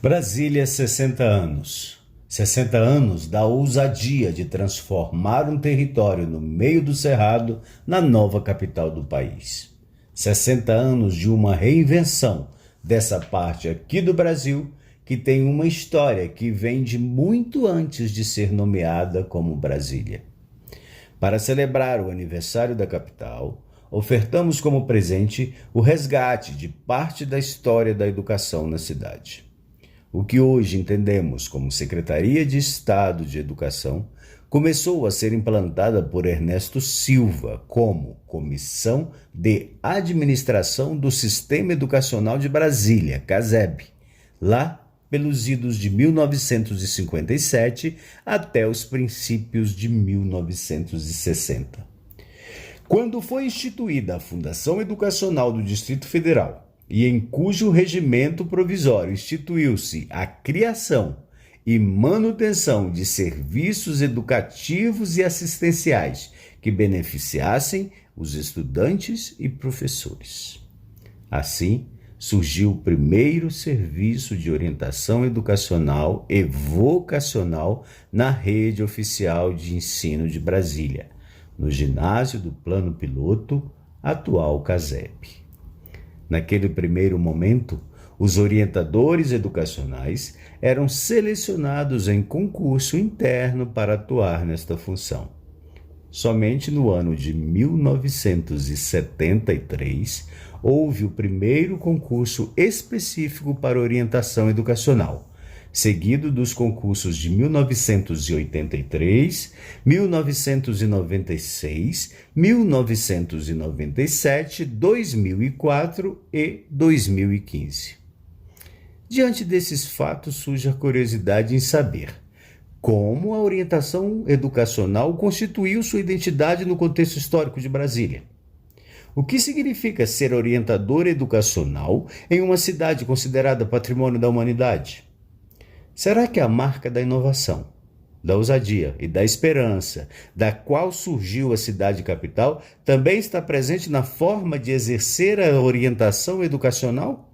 Brasília, 60 anos. 60 anos da ousadia de transformar um território no meio do Cerrado na nova capital do país. 60 anos de uma reinvenção dessa parte aqui do Brasil que tem uma história que vem de muito antes de ser nomeada como Brasília. Para celebrar o aniversário da capital, ofertamos como presente o resgate de parte da história da educação na cidade. O que hoje entendemos como Secretaria de Estado de Educação começou a ser implantada por Ernesto Silva como Comissão de Administração do Sistema Educacional de Brasília, CASEB, lá pelos idos de 1957 até os princípios de 1960. Quando foi instituída a Fundação Educacional do Distrito Federal, e em cujo regimento provisório instituiu-se a criação e manutenção de serviços educativos e assistenciais que beneficiassem os estudantes e professores. Assim, surgiu o primeiro serviço de orientação educacional e vocacional na rede oficial de ensino de Brasília, no ginásio do Plano Piloto, atual CASEB. Naquele primeiro momento, os orientadores educacionais eram selecionados em concurso interno para atuar nesta função. Somente no ano de 1973, houve o primeiro concurso específico para orientação educacional, seguido dos concursos de 1983, 1996, 1997, 2004 e 2015. Diante desses fatos, surge a curiosidade em saber como a orientação educacional constituiu sua identidade no contexto histórico de Brasília. O que significa ser orientador educacional em uma cidade considerada patrimônio da humanidade? Será que a marca da inovação, da ousadia e da esperança, da qual surgiu a cidade capital, também está presente na forma de exercer a orientação educacional?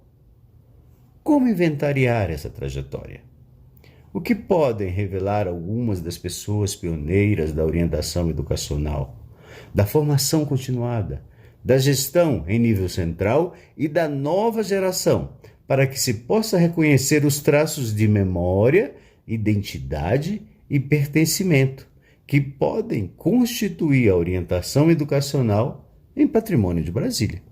Como inventariar essa trajetória? O que podem revelar algumas das pessoas pioneiras da orientação educacional, da formação continuada, da gestão em nível central e da nova geração, para que se possa reconhecer os traços de memória, identidade e pertencimento que podem constituir a orientação educacional em patrimônio de Brasília.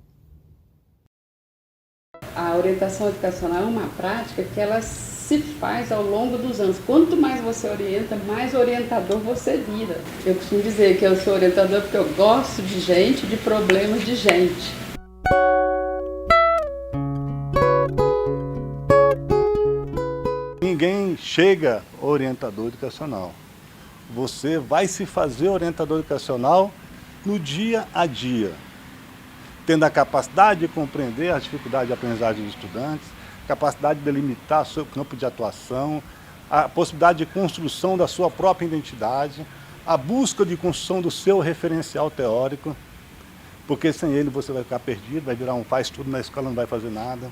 A orientação educacional é uma prática que ela se faz ao longo dos anos. Quanto mais você orienta, mais orientador você vira. Eu costumo dizer que eu sou orientador porque eu gosto de gente, de problemas de gente. Ninguém chega orientador educacional. Você vai se fazer orientador educacional no dia a dia, tendo a capacidade de compreender as dificuldades de aprendizagem dos estudantes, capacidade de delimitar o seu campo de atuação, a possibilidade de construção da sua própria identidade, a busca de construção do seu referencial teórico, porque sem ele você vai ficar perdido, vai virar um faz tudo na escola, não vai fazer nada.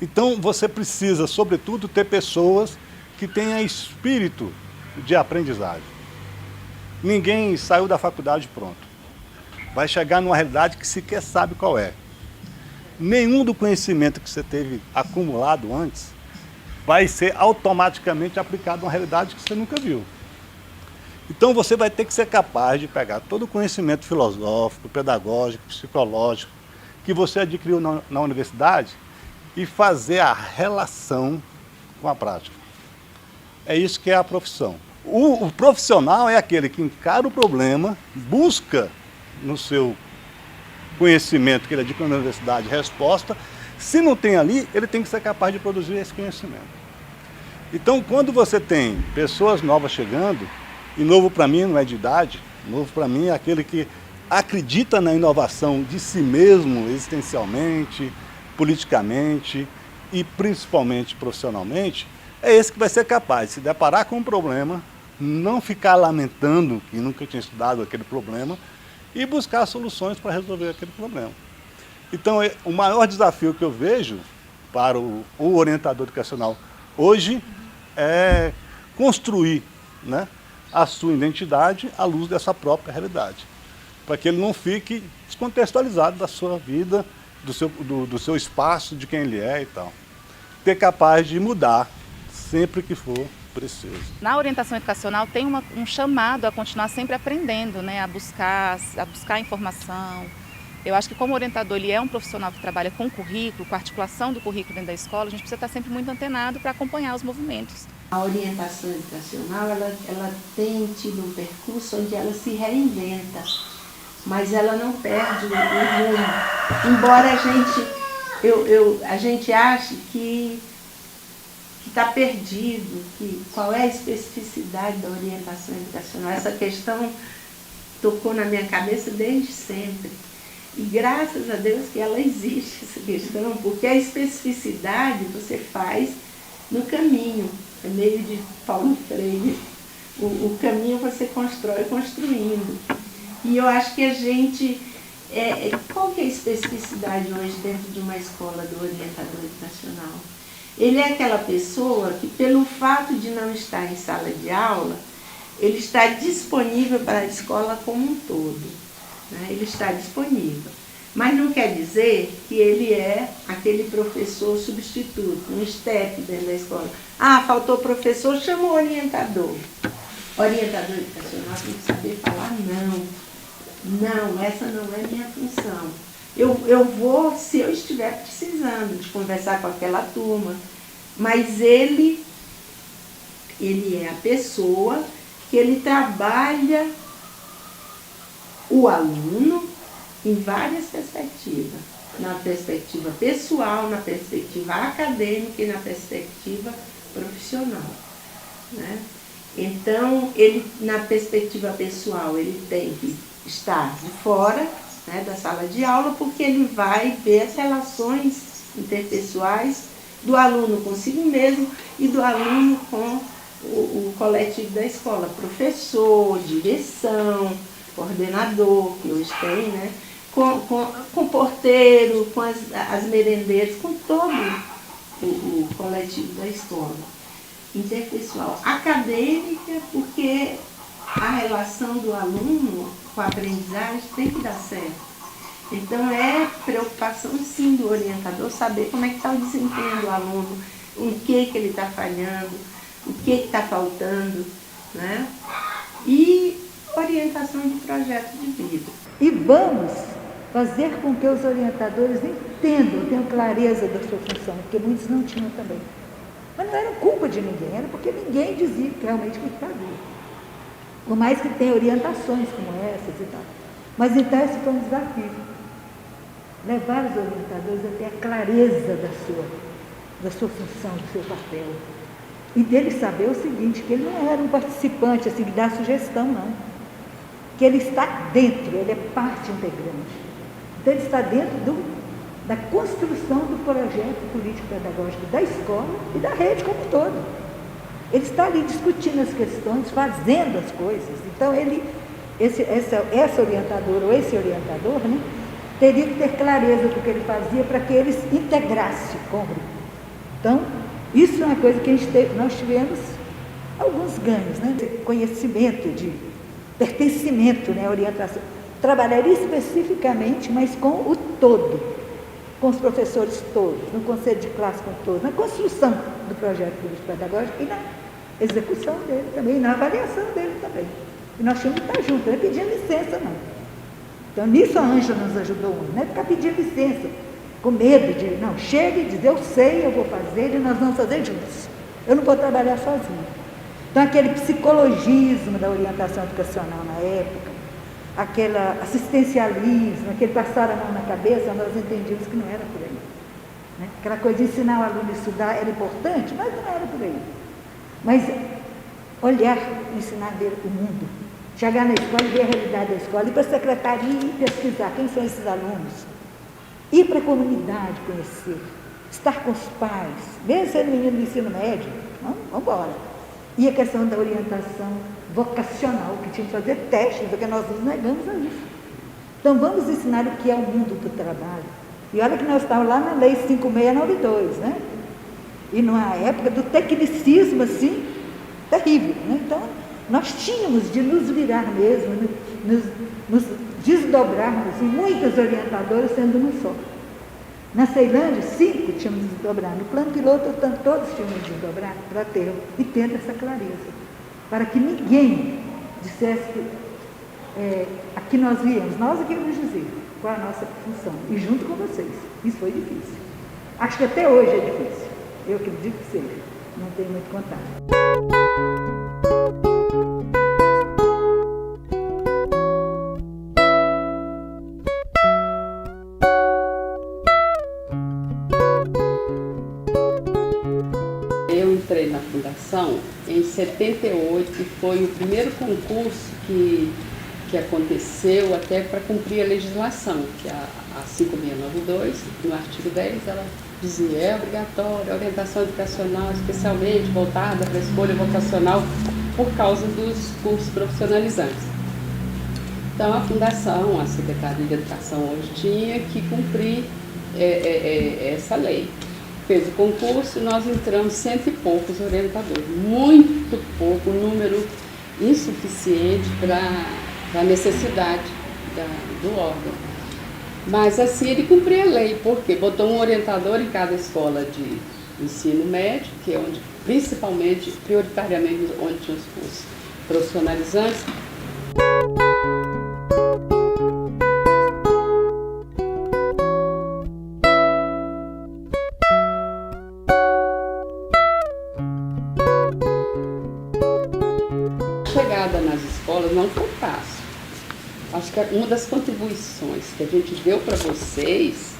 Então você precisa, sobretudo, ter pessoas que tenham espírito de aprendizagem. Ninguém saiu da faculdade pronto. Vai chegar numa realidade que sequer sabe qual é. Nenhum do conhecimento que você teve acumulado antes vai ser automaticamente aplicado numa realidade que você nunca viu. Então você vai ter que ser capaz de pegar todo o conhecimento filosófico, pedagógico, psicológico que você adquiriu na universidade e fazer a relação com a prática. É isso que é a profissão. O profissional é aquele que encara o problema, busca no seu conhecimento que ele adquiriu na universidade resposta. Se não tem ali, ele tem que ser capaz de produzir esse conhecimento. Então, quando você tem pessoas novas chegando, e novo para mim não é de idade, novo para mim é aquele que acredita na inovação de si mesmo, existencialmente, politicamente e principalmente profissionalmente, é esse que vai ser capaz de se deparar com um problema, não ficar lamentando que nunca tinha estudado aquele problema e buscar soluções para resolver aquele problema. Então, o maior desafio que eu vejo para o orientador educacional Hoje é construir, né, a sua identidade à luz dessa própria realidade, para que ele não fique descontextualizado da sua vida, do seu espaço, de quem ele é e tal. Ter capaz de mudar sempre que for preciso. Na orientação educacional tem um chamado a continuar sempre aprendendo, né, a buscar informação. Eu acho que como orientador ele é um profissional que trabalha com currículo, com a articulação do currículo dentro da escola, a gente precisa estar sempre muito antenado para acompanhar os movimentos. A orientação educacional ela tem tido um percurso onde ela se reinventa, mas ela não perde o rumo. Embora a gente ache que está perdido, qual é a especificidade da orientação educacional. Essa questão tocou na minha cabeça desde sempre. E graças a Deus que ela existe, essa questão, porque a especificidade você faz no caminho, é meio de Paulo Freire. O caminho você constrói construindo. E eu acho que a gente... qual que é a especificidade hoje dentro de uma escola do orientador educacional? Ele é aquela pessoa que, pelo fato de não estar em sala de aula, ele está disponível para a escola como um todo. Né? Ele está disponível. Mas não quer dizer que ele é aquele professor substituto, um step dentro da escola. Ah, faltou professor, chama o orientador. Orientador educacional tem que saber falar não. Não, essa não é minha função. Eu vou, se eu estiver precisando de conversar com aquela turma, mas ele é a pessoa que ele trabalha o aluno em várias perspectivas. Na perspectiva pessoal, na perspectiva acadêmica e na perspectiva profissional. Né? Então, ele, na perspectiva pessoal, ele tem que estar de fora, né, da sala de aula, porque ele vai ver as relações interpessoais do aluno consigo mesmo e do aluno com o coletivo da escola, professor, direção, coordenador, que hoje tem, né, com porteiro, com as merendeiras, com todo o coletivo da escola. Interpessoal, acadêmica, porque a relação do aluno com a aprendizagem tem que dar certo. Então é preocupação sim do orientador saber como é que está o desempenho do aluno, em que ele está falhando, o que está faltando, né? E orientação de projeto de vida. E vamos fazer com que os orientadores entendam, tenham clareza da sua função, porque muitos não tinham também. Mas não era culpa de ninguém, era porque ninguém dizia realmente o que fazia. Por mais que tenha orientações como essas e tal. Mas então esse foi um desafio. Levar os orientadores a ter a clareza da sua função, do seu papel. E dele saber o seguinte, que ele não era um participante, assim, de dar sugestão, não. Que ele está dentro, ele é parte integrante. Então ele está dentro da construção do projeto político-pedagógico da escola e da rede como um todo. Ele está ali discutindo as questões, fazendo as coisas. Então, essa orientadora ou esse orientador, né, teria que ter clareza do que ele fazia para que ele se integrasse com o grupo. Então, isso é uma coisa que nós tivemos alguns ganhos, né? Conhecimento, de pertencimento, né, orientação. Trabalhar especificamente, mas com o todo, com os professores todos, no conselho de classe com todos, na construção do projeto político-pedagógico e na execução dele também, na avaliação dele também. E nós tínhamos que estar juntos, não é pedir licença, não. Então, nisso a Ângela nos ajudou muito, não é ficar pedindo licença, com medo de, não, chega e diz, eu sei, eu vou fazer e nós vamos fazer juntos. Eu não vou trabalhar sozinho. Então, aquele psicologismo da orientação educacional na época, aquele assistencialismo, aquele passar a mão na cabeça, nós entendíamos que não era por aí. Né? Aquela coisa de ensinar o aluno a estudar era importante, mas não era por aí. Mas olhar, ensinar a ver o mundo, chegar na escola e ver a realidade da escola, ir para a secretaria e pesquisar quem são esses alunos, ir para a comunidade conhecer, estar com os pais, mesmo sendo menino do ensino médio, vamos embora. E a questão da orientação vocacional, que tinha que fazer testes, porque nós nos negamos a isso. Então vamos ensinar o que é o mundo do trabalho. E olha que nós estamos lá na Lei 5692, né? E numa época do tecnicismo, assim, terrível, né? Então, nós tínhamos de nos virar mesmo, nos desdobrarmos, e muitas orientadoras sendo um só. Na Ceilândia, 5 tínhamos de desdobrar. No plano piloto, todos tínhamos de desdobrar para ter, e tendo essa clareza, para que ninguém dissesse que aqui nós viemos, nós aqui vamos dizer qual é a nossa função, e junto com vocês. Isso foi difícil. Acho que até hoje é difícil. Eu acredito que seja. Não tenho muito contato. Eu entrei na fundação em 78, que foi o primeiro concurso que aconteceu até para cumprir a legislação, que a 5692, no artigo 10, ela dizia é obrigatória a orientação educacional, especialmente voltada para a escolha vocacional por causa dos cursos profissionalizantes. Então a fundação, a Secretaria de Educação hoje tinha que cumprir essa lei. Fez o concurso e nós entramos 100 e poucos orientadores, muito pouco, um número insuficiente para a necessidade do órgão. Mas assim ele cumpria a lei, porque botou um orientador em cada escola de ensino médio, que é onde, principalmente, prioritariamente, onde tinha os cursos profissionalizantes. A chegada nas escolas não foi fácil. Acho que uma das contribuições que a gente deu para vocês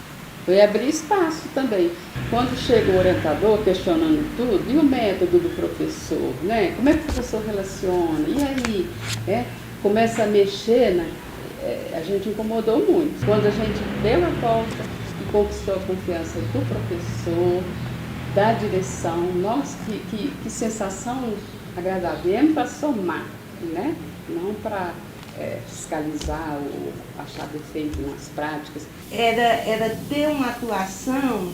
foi abrir espaço também. Quando chega o orientador questionando tudo, e o método do professor, né? Como é que o professor relaciona? E aí? Começa a mexer, né? A gente incomodou muito. Quando a gente deu a volta e conquistou a confiança do professor, da direção, nossa, que sensação agradável. Viemos para somar, né? Não para fiscalizar ou achar defeito nas práticas. Era ter uma atuação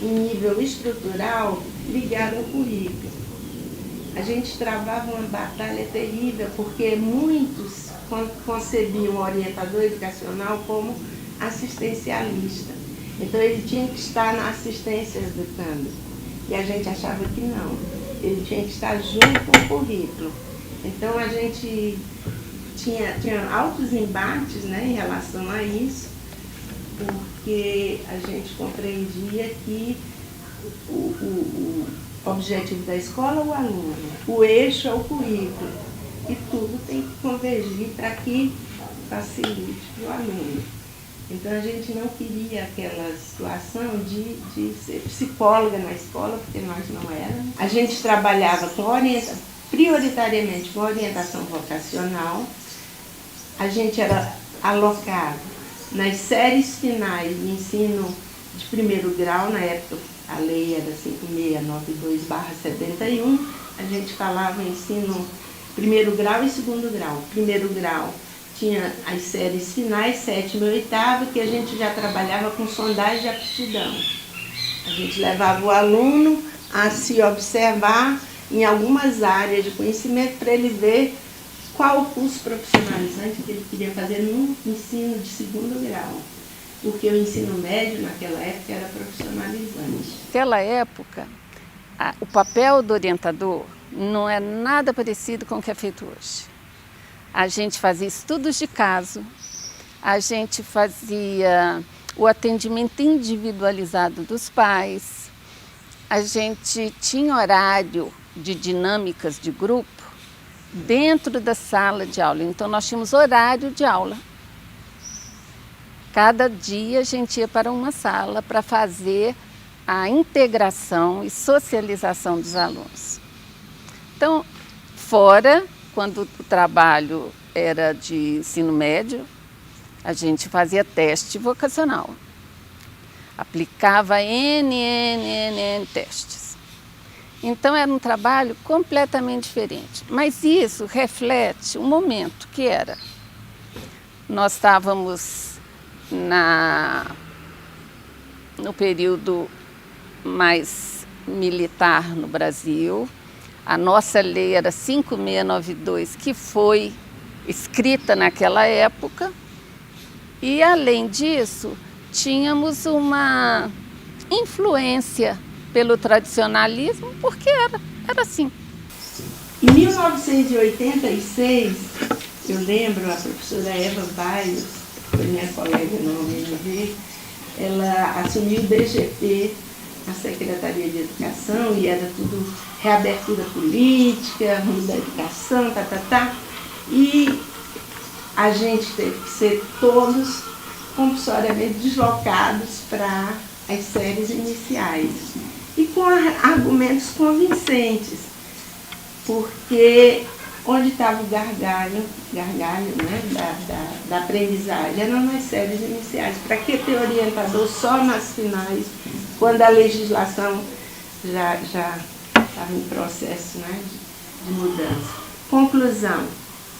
em nível estrutural ligada ao currículo. A gente travava uma batalha terrível, porque muitos concebiam o orientador educacional como assistencialista. Então ele tinha que estar na assistência educando. E a gente achava que não. Ele tinha que estar junto com o currículo. Então a gente tinha altos embates, né, em relação a isso, porque a gente compreendia que o objetivo da escola é o aluno, o eixo é o currículo, e tudo tem que convergir para que facilite para o aluno. Então a gente não queria aquela situação de ser psicóloga na escola, porque nós não éramos. A gente trabalhava prioritariamente com orientação vocacional. A gente era alocado nas séries finais de ensino de primeiro grau, na época a lei era 5692/71, a gente falava em ensino primeiro grau e segundo grau. Primeiro grau tinha as séries finais, 7º e 8º, que a gente já trabalhava com sondagem de aptidão. A gente levava o aluno a se observar em algumas áreas de conhecimento para ele ver qual o curso profissionalizante que ele queria fazer no ensino de segundo grau. Porque o ensino médio, naquela época, era profissionalizante. Naquela época, o papel do orientador não é nada parecido com o que é feito hoje. A gente fazia estudos de caso, a gente fazia o atendimento individualizado dos pais, a gente tinha horário de dinâmicas de grupo dentro da sala de aula. Então, nós tínhamos horário de aula. Cada dia a gente ia para uma sala para fazer a integração e socialização dos alunos. Então, fora, quando o trabalho era de ensino médio, a gente fazia teste vocacional. Aplicava N testes. Então, era um trabalho completamente diferente. Mas isso reflete o momento que era. Nós estávamos no período mais militar no Brasil. A nossa lei era 5692, que foi escrita naquela época. E, além disso, tínhamos uma influência pelo tradicionalismo, porque era assim. Em 1986, eu lembro, a professora Eva Baio, foi minha colega na UNV, ela assumiu o DGP, a Secretaria de Educação, e era tudo reabertura política, rumo da educação, e a gente teve que ser todos compulsoriamente deslocados para as séries iniciais, e com argumentos convincentes, porque onde estava o gargalho, né, da aprendizagem, eram nas séries iniciais. Para que ter orientador só nas finais, quando a legislação já estava em processo, né, de mudança? Conclusão,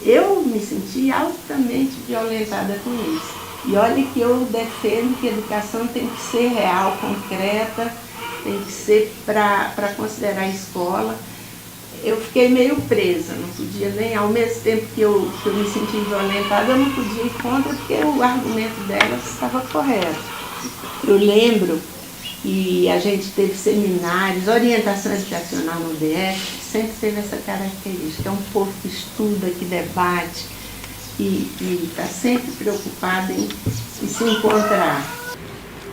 eu me senti altamente violentada com isso. E olha que eu defendo que a educação tem que ser real, concreta, tem que ser para considerar a escola. Eu fiquei meio presa, não podia nem, ao mesmo tempo que eu me senti violentada, eu não podia ir contra, porque o argumento delas estava correto. Eu lembro que a gente teve seminários, orientação educacional no DF, sempre teve essa característica, é um povo que estuda, que debate e está sempre preocupado em se encontrar.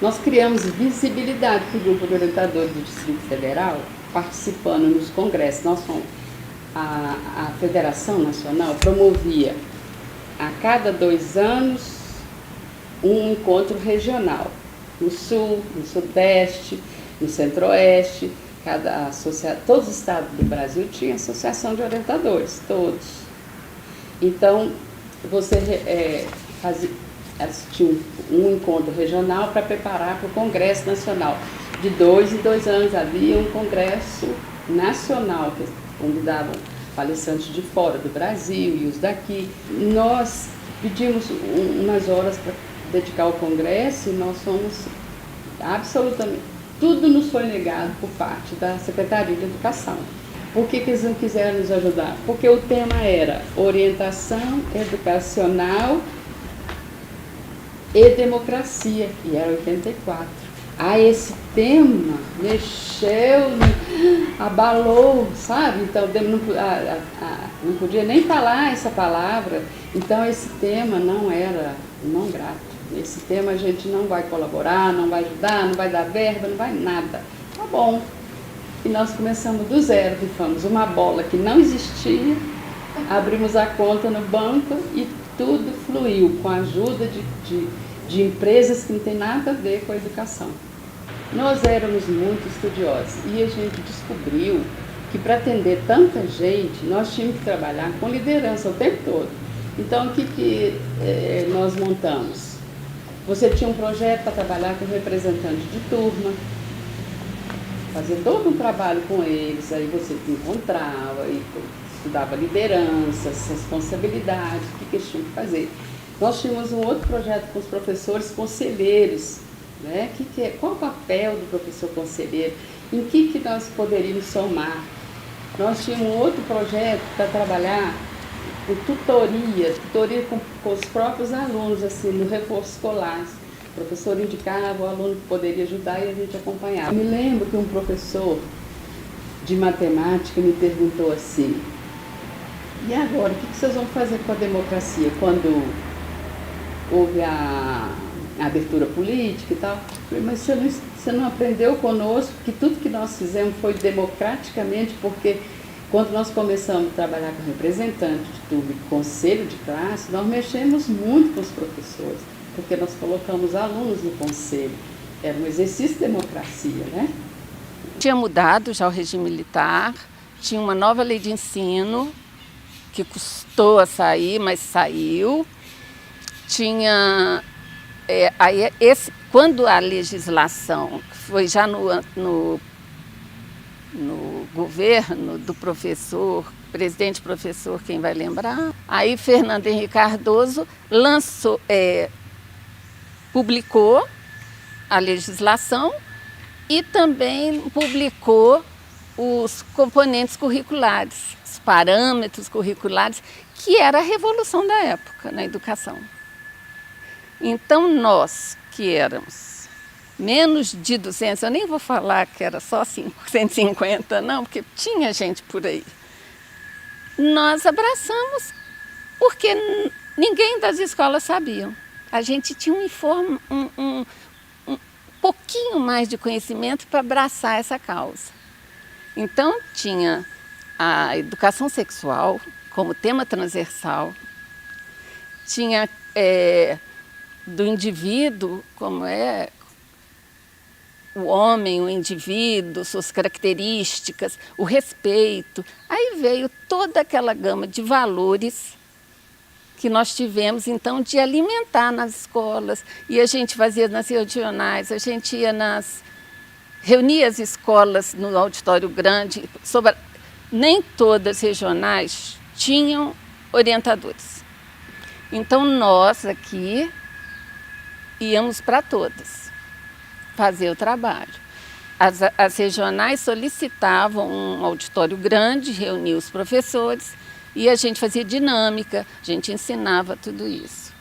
Nós criamos visibilidade para o grupo de orientadores do Distrito Federal, participando nos congressos. Nós fomos, a Federação Nacional promovia a cada 2 anos um encontro regional, no Sul, no Sudeste, no Centro-Oeste, todos os estados do Brasil tinham associação de orientadores, todos. Então, você tinha um encontro regional para preparar para o Congresso Nacional. De 2 em 2 anos havia um congresso nacional, que convidavam palestrantes de fora do Brasil e os daqui. Nós pedimos umas horas para dedicar ao congresso e nós fomos absolutamente... Tudo nos foi negado por parte da Secretaria de Educação. Por que eles não quiseram nos ajudar? Porque o tema era orientação educacional e democracia, e era 84. Esse tema mexeu, abalou, sabe? Então não podia nem falar essa palavra. Então esse tema não era não grato. Esse tema a gente não vai colaborar, não vai ajudar, não vai dar verba, não vai nada. Tá bom. E nós começamos do zero, rifamos uma bola que não existia, abrimos a conta no banco e tudo fluiu com a ajuda de empresas que não tem nada a ver com a educação. Nós éramos muito estudiosos e a gente descobriu que para atender tanta gente, nós tínhamos que trabalhar com liderança o tempo todo. Então, o que nós montamos? Você tinha um projeto para trabalhar com representante de turma, fazer todo um trabalho com eles, aí você encontrava e estudava lideranças, responsabilidade, o que eles tinham que fazer. Nós tínhamos um outro projeto com os professores conselheiros, né? Qual o papel do professor conselheiro? Em que nós poderíamos somar? Nós tínhamos um outro projeto para trabalhar com tutoria com os próprios alunos, assim, no reforço escolar. O professor indicava o aluno que poderia ajudar e a gente acompanhava. Eu me lembro que um professor de matemática me perguntou assim: e agora, o que vocês vão fazer com a democracia? Quando houve a abertura política e tal. Eu falei, mas você não aprendeu conosco que tudo que nós fizemos foi democraticamente, porque quando nós começamos a trabalhar com representantes de turma e conselho de classe, nós mexemos muito com os professores, porque nós colocamos alunos no conselho. Era um exercício de democracia, né? Tinha mudado já o regime militar, tinha uma nova lei de ensino, que custou a sair, mas saiu. Tinha... quando a legislação foi já no governo do professor, presidente professor, quem vai lembrar, aí Fernando Henrique Cardoso publicou a legislação e também publicou os componentes curriculares, os parâmetros curriculares, que era a revolução da época na educação. Então, nós que éramos menos de 200, eu nem vou falar que era só 150, não, porque tinha gente por aí. Nós abraçamos porque ninguém das escolas sabia. A gente tinha um pouquinho mais de conhecimento para abraçar essa causa. Então, tinha a educação sexual como tema transversal, tinha do indivíduo, como é o homem, o indivíduo, suas características, o respeito. Aí veio toda aquela gama de valores que nós tivemos, então, de alimentar nas escolas. E a gente fazia nas regionais, a gente ia reunia as escolas no auditório grande. Nem todas as regionais tinham orientadores. Então, nós aqui íamos para todas fazer o trabalho. As regionais solicitavam um auditório grande, reunia os professores, e a gente fazia dinâmica, a gente ensinava tudo isso.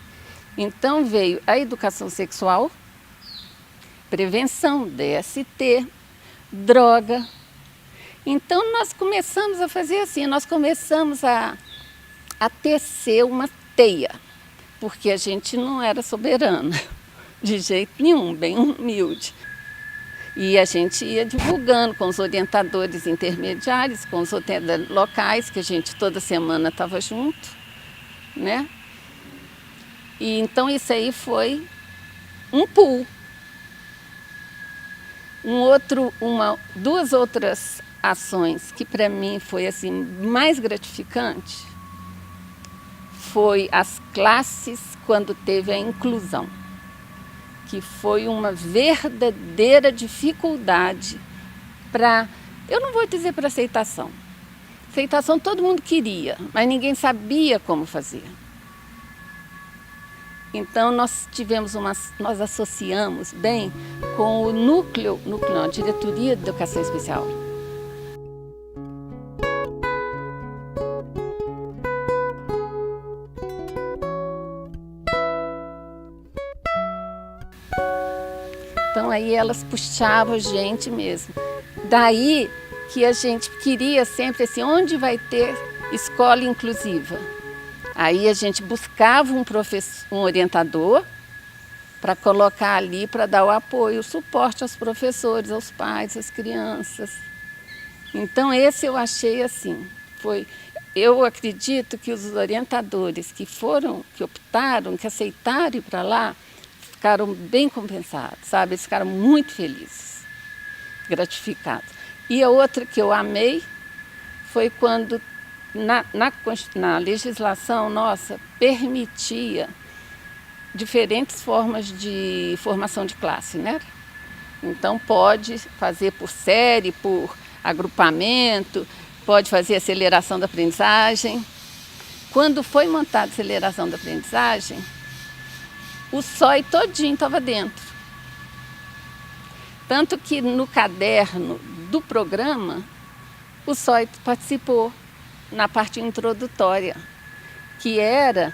Então veio a educação sexual, prevenção, DST, droga. Então nós começamos a fazer assim, nós começamos a tecer uma teia, porque a gente não era soberana, de jeito nenhum, bem humilde. E a gente ia divulgando com os orientadores intermediários, com os orientadores locais, que a gente toda semana estava junto, né? E então isso aí foi um pulo. Duas outras ações que para mim foi assim mais gratificante foi as classes quando teve a inclusão, que foi uma verdadeira dificuldade para, eu não vou dizer para aceitação. Aceitação todo mundo queria, mas ninguém sabia como fazer. Então nós associamos bem com o núcleo não, a Diretoria de Educação Especial. Então aí elas puxavam a gente mesmo. Daí que a gente queria sempre assim, onde vai ter escola inclusiva? Aí a gente buscava um orientador para colocar ali, para dar o apoio, o suporte aos professores, aos pais, às crianças. Então esse eu achei assim, eu acredito que os orientadores que optaram, que aceitaram ir para lá, ficaram bem compensados, sabe? Eles ficaram muito felizes, gratificados. E a outra que eu amei foi quando na legislação nossa permitia diferentes formas de formação de classe, né? Então pode fazer por série, por agrupamento, pode fazer aceleração da aprendizagem. Quando foi montada a aceleração da aprendizagem, o SOI todinho estava dentro. Tanto que no caderno do programa, o SOI participou na parte introdutória, que era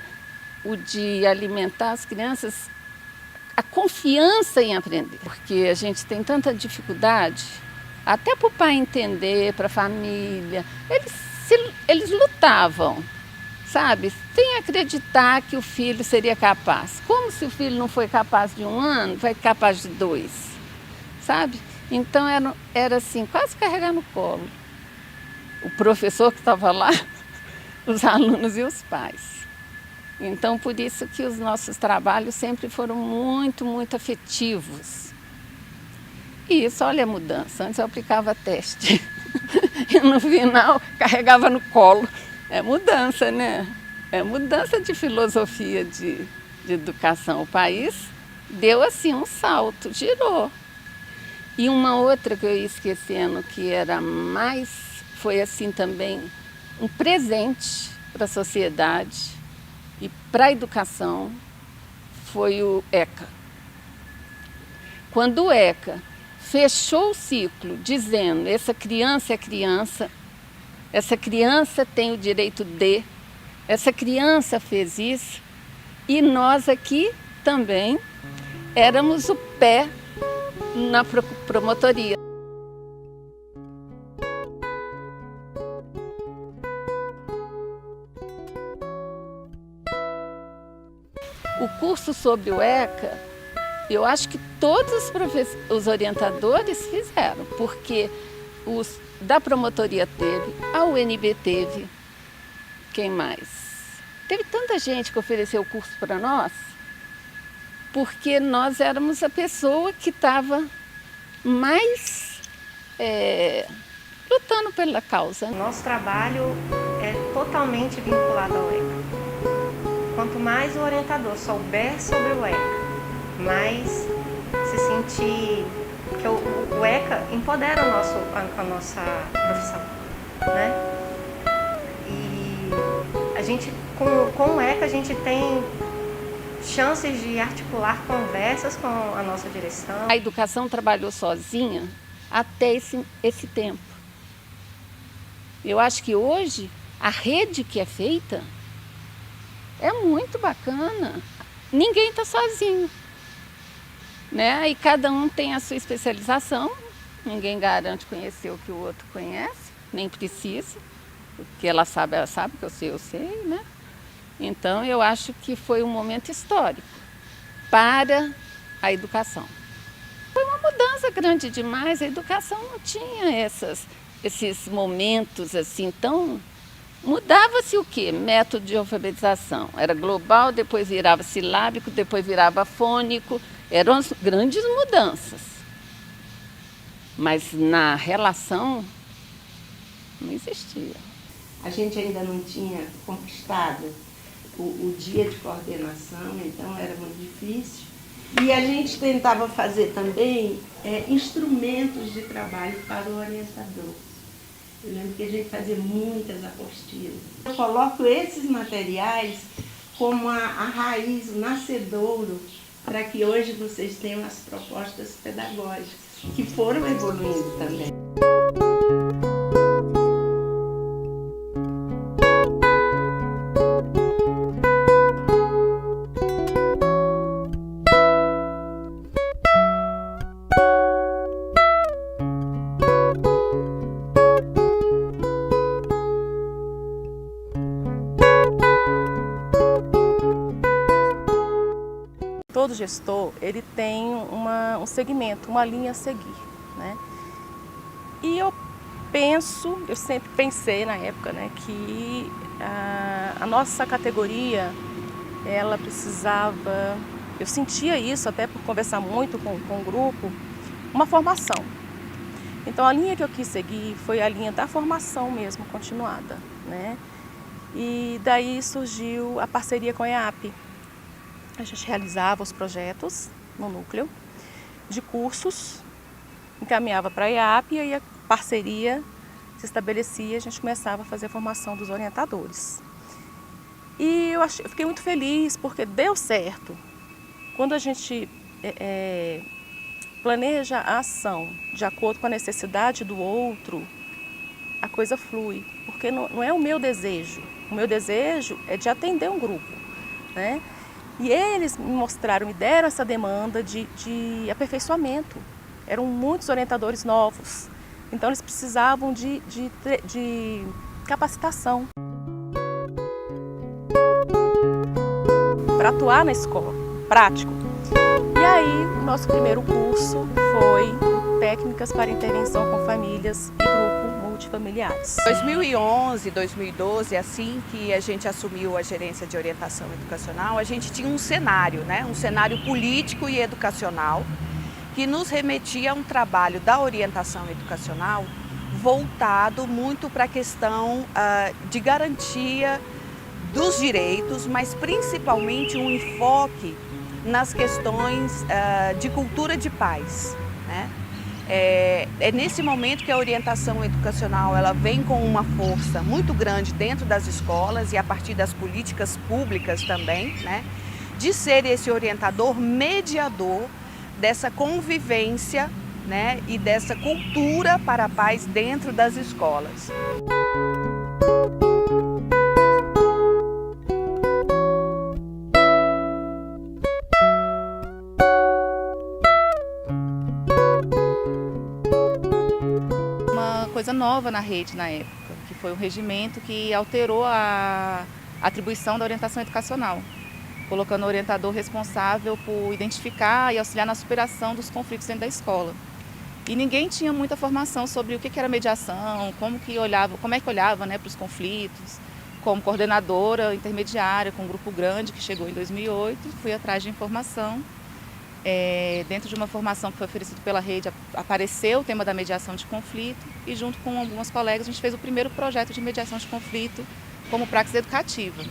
o de alimentar as crianças a confiança em aprender. Porque a gente tem tanta dificuldade, até para o pai entender, para a família. Eles lutavam, sabe? Sem acreditar que o filho seria capaz. Como se o filho não foi capaz de 1 ano, vai ser capaz de 2, sabe? Então era assim, quase carregar no colo. O professor que estava lá, os alunos e os pais. Então, por isso que os nossos trabalhos sempre foram muito, muito afetivos. E isso, olha a mudança. Antes eu aplicava teste. E no final, carregava no colo. É mudança, né? É mudança de filosofia de educação. O país deu assim um salto, girou. E uma outra que eu ia esquecendo, que era foi assim também um presente para a sociedade e para a educação, foi o ECA. Quando o ECA fechou o ciclo dizendo: essa criança é criança, essa criança tem o direito de, essa criança fez isso, e nós aqui também éramos o pé na promotoria. O curso sobre o ECA, eu acho que todos os orientadores fizeram, porque os da promotoria teve, a UNB teve, quem mais? Teve tanta gente que ofereceu o curso para nós, porque nós éramos a pessoa que estava mais lutando pela causa. Nosso trabalho é totalmente vinculado ao ECA. Quanto mais o orientador souber sobre o ECA, mais se sentir que o ECA empodera a nossa profissão, né? E a gente, com o ECA, a gente tem chances de articular conversas com a nossa direção. A educação trabalhou sozinha até esse tempo. Eu acho que hoje a rede que é feita é muito bacana. Ninguém está sozinho, né? E cada um tem a sua especialização. Ninguém garante conhecer o que o outro conhece, nem precisa. O que ela sabe, o que eu sei, né? Então, eu acho que foi um momento histórico para a educação. Foi uma mudança grande demais. A educação não tinha esses momentos assim tão... Mudava-se o quê? Método de alfabetização. Era global, depois virava silábico, depois virava fônico. Eram as grandes mudanças. Mas na relação não existia. A gente ainda não tinha conquistado o dia de coordenação, então era muito difícil. E a gente tentava fazer também instrumentos de trabalho para o orientador. Eu lembro que a gente fazia muitas apostilas. Eu coloco esses materiais como a raiz, o nascedouro, para que hoje vocês tenham as propostas pedagógicas, que foram evoluindo também. Todo gestor, ele tem um segmento, uma linha a seguir, né? E eu sempre pensei na época, né, que a nossa categoria, ela precisava, eu sentia isso até por conversar muito com o grupo, uma formação. Então a linha que eu quis seguir foi a linha da formação mesmo, continuada, né? E daí surgiu a parceria com a EAP. A gente realizava os projetos no núcleo de cursos, encaminhava para a EAP e aí a parceria se estabelecia, a gente começava a fazer a formação dos orientadores. E eu fiquei muito feliz porque deu certo. Quando a gente planeja a ação de acordo com a necessidade do outro, a coisa flui, porque não é o meu desejo é de atender um grupo, né? E eles me mostraram, me deram essa demanda de aperfeiçoamento. Eram muitos orientadores novos, então eles precisavam de capacitação para atuar na escola, prático. E aí, o nosso primeiro curso foi Técnicas para Intervenção com Famílias e Grupo Multifamiliares. 2011, 2012, assim que a gente assumiu a gerência de orientação educacional, a gente tinha um cenário, né? Um cenário político e educacional que nos remetia a um trabalho da orientação educacional voltado muito para a questão de garantia dos direitos, mas principalmente um enfoque nas questões de cultura de paz, né? É nesse momento que a orientação educacional ela vem com uma força muito grande dentro das escolas e a partir das políticas públicas também, né? De ser esse orientador mediador dessa convivência né, e dessa cultura para a paz dentro das escolas. Uma coisa nova na rede na época, que foi um regimento que alterou a atribuição da orientação educacional, colocando o orientador responsável por identificar e auxiliar na superação dos conflitos dentro da escola. E ninguém tinha muita formação sobre o que era mediação, como é que olhava, né, para os conflitos. Como coordenadora intermediária com um grupo grande que chegou em 2008, fui atrás de informação. Dentro de uma formação que foi oferecida pela rede, apareceu o tema da mediação de conflito e junto com algumas colegas a gente fez o primeiro projeto de mediação de conflito como praxis educativa.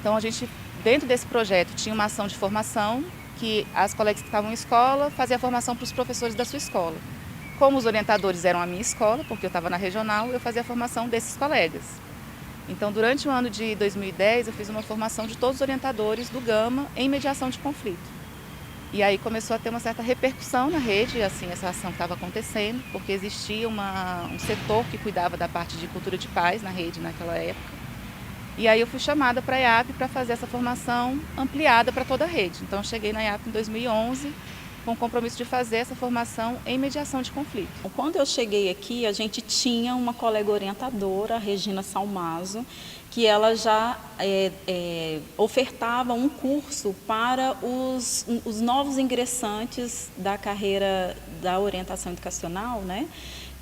Então a gente, dentro desse projeto, tinha uma ação de formação que as colegas que estavam em escola faziam a formação para os professores da sua escola. Como os orientadores eram a minha escola, porque eu estava na regional, eu fazia a formação desses colegas. Então, durante o ano de 2010, eu fiz uma formação de todos os orientadores do Gama em mediação de conflito. E aí começou a ter uma certa repercussão na rede, assim, essa ação que estava acontecendo, porque existia um setor que cuidava da parte de cultura de paz na rede naquela época. E aí eu fui chamada para a IAP para fazer essa formação ampliada para toda a rede. Então, eu cheguei na IAP em 2011 com o compromisso de fazer essa formação em mediação de conflito. Quando eu cheguei aqui, a gente tinha uma colega orientadora, a Regina Salmazo, que ela já ofertava um curso para os novos ingressantes da carreira da orientação educacional, né,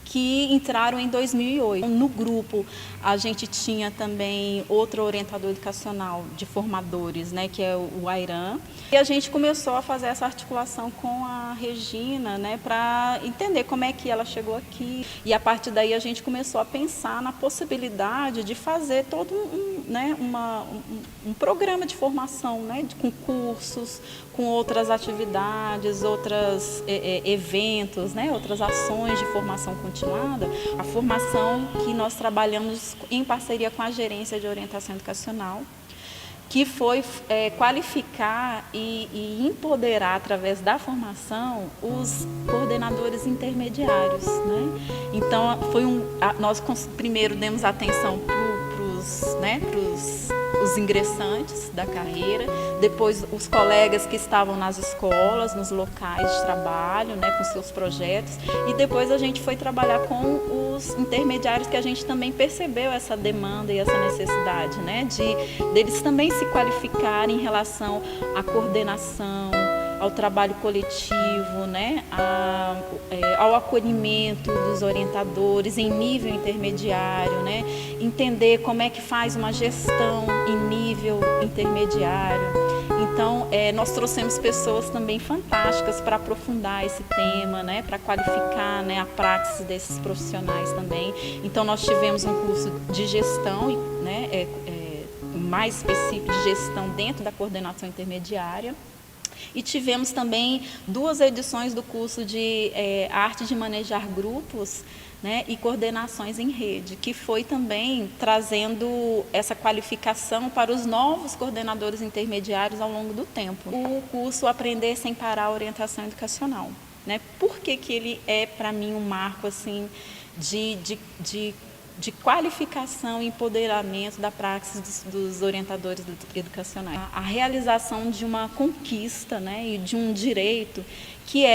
que entraram em 2008. No grupo, a gente tinha também outro orientador educacional de formadores, né, que é o Airan. E a gente começou a fazer essa articulação com a Regina, né, para entender como é que ela chegou aqui. E a partir daí a gente começou a pensar na possibilidade de fazer todo um programa de formação, né, com cursos, com outras atividades, outros eventos, né, outras ações de formação continuada. A formação que nós trabalhamos em parceria com a Gerência de Orientação Educacional, que foi qualificar e empoderar, através da formação, os coordenadores intermediários, né? Então, nós primeiro demos atenção para os ingressantes da carreira, depois os colegas que estavam nas escolas, nos locais de trabalho, né, com seus projetos, e depois a gente foi trabalhar com os intermediários, que a gente também percebeu essa demanda e essa necessidade, né, deles também se qualificarem em relação à coordenação, ao trabalho coletivo, né, ao acolhimento dos orientadores em nível intermediário, né, entender como é que faz uma gestão em nível intermediário. Então, nós trouxemos pessoas também fantásticas para aprofundar esse tema, né, para qualificar, né, a praxis desses profissionais também. Então, nós tivemos um curso de gestão, né, mais específico de gestão dentro da coordenação intermediária. E tivemos também 2 edições do curso de arte de manejar grupos, né, e coordenações em rede, que foi também trazendo essa qualificação para os novos coordenadores intermediários ao longo do tempo. O curso Aprender Sem Parar, Orientação Educacional, né? Por que ele é, para mim, um marco assim, de qualificação e empoderamento da praxis dos orientadores educacionais? A realização de uma conquista, né, e de um direito, que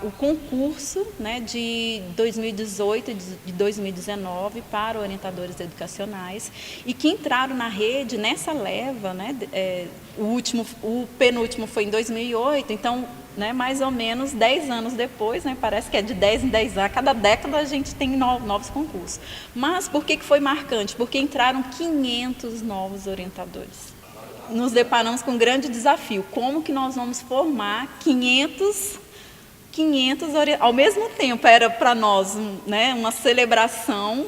o concurso, né, de 2018 e de 2019 para orientadores educacionais, e que entraram na rede nessa leva, né, o penúltimo foi em 2008, então, né, mais ou menos 10 anos depois, né, parece que é de 10 em 10 anos, cada década a gente tem novos concursos. Mas por que foi marcante? Porque entraram 500 novos orientadores. Nos deparamos com um grande desafio: como que nós vamos formar 500 ao mesmo tempo? Era para nós, né, uma celebração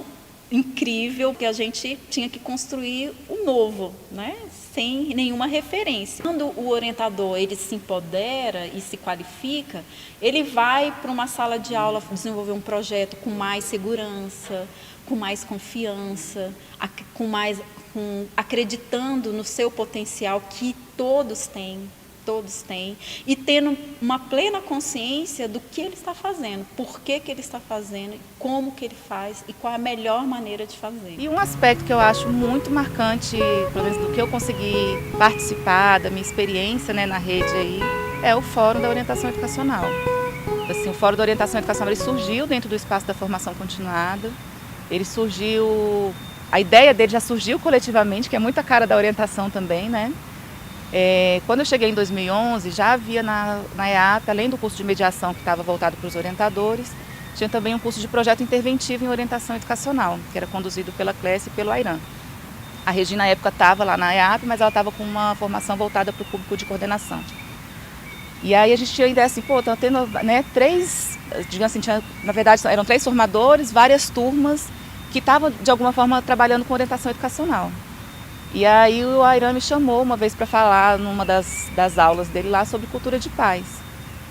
incrível, que a gente tinha que construir o novo, né, sem nenhuma referência. Quando o orientador ele se empodera e se qualifica, ele vai para uma sala de aula desenvolver um projeto com mais segurança, com mais confiança, acreditando no seu potencial, que todos têm, todos têm, e tendo uma plena consciência do que ele está fazendo, por que ele está fazendo, como que ele faz e qual é a melhor maneira de fazer. E um aspecto que eu acho muito marcante, pelo menos do que eu consegui participar, da minha experiência, né, na rede aí, é o Fórum da Orientação Educacional. Assim, o Fórum da Orientação Educacional ele surgiu dentro do espaço da formação continuada, ele surgiu, a ideia dele já surgiu coletivamente, que é muita cara da orientação também, né? Quando eu cheguei em 2011, já havia na EAP, além do curso de mediação que estava voltado para os orientadores, tinha também um curso de projeto interventivo em orientação educacional, que era conduzido pela Clécia e pelo Airan. A Regina, na época, estava lá na EAP, mas ela estava com uma formação voltada para o público de coordenação. E aí a gente tinha a ideia assim, tá tendo, né, digamos assim, na verdade eram 3 formadores, várias turmas que estavam, de alguma forma, trabalhando com orientação educacional. E aí o Airan me chamou uma vez para falar numa das aulas dele lá sobre cultura de paz.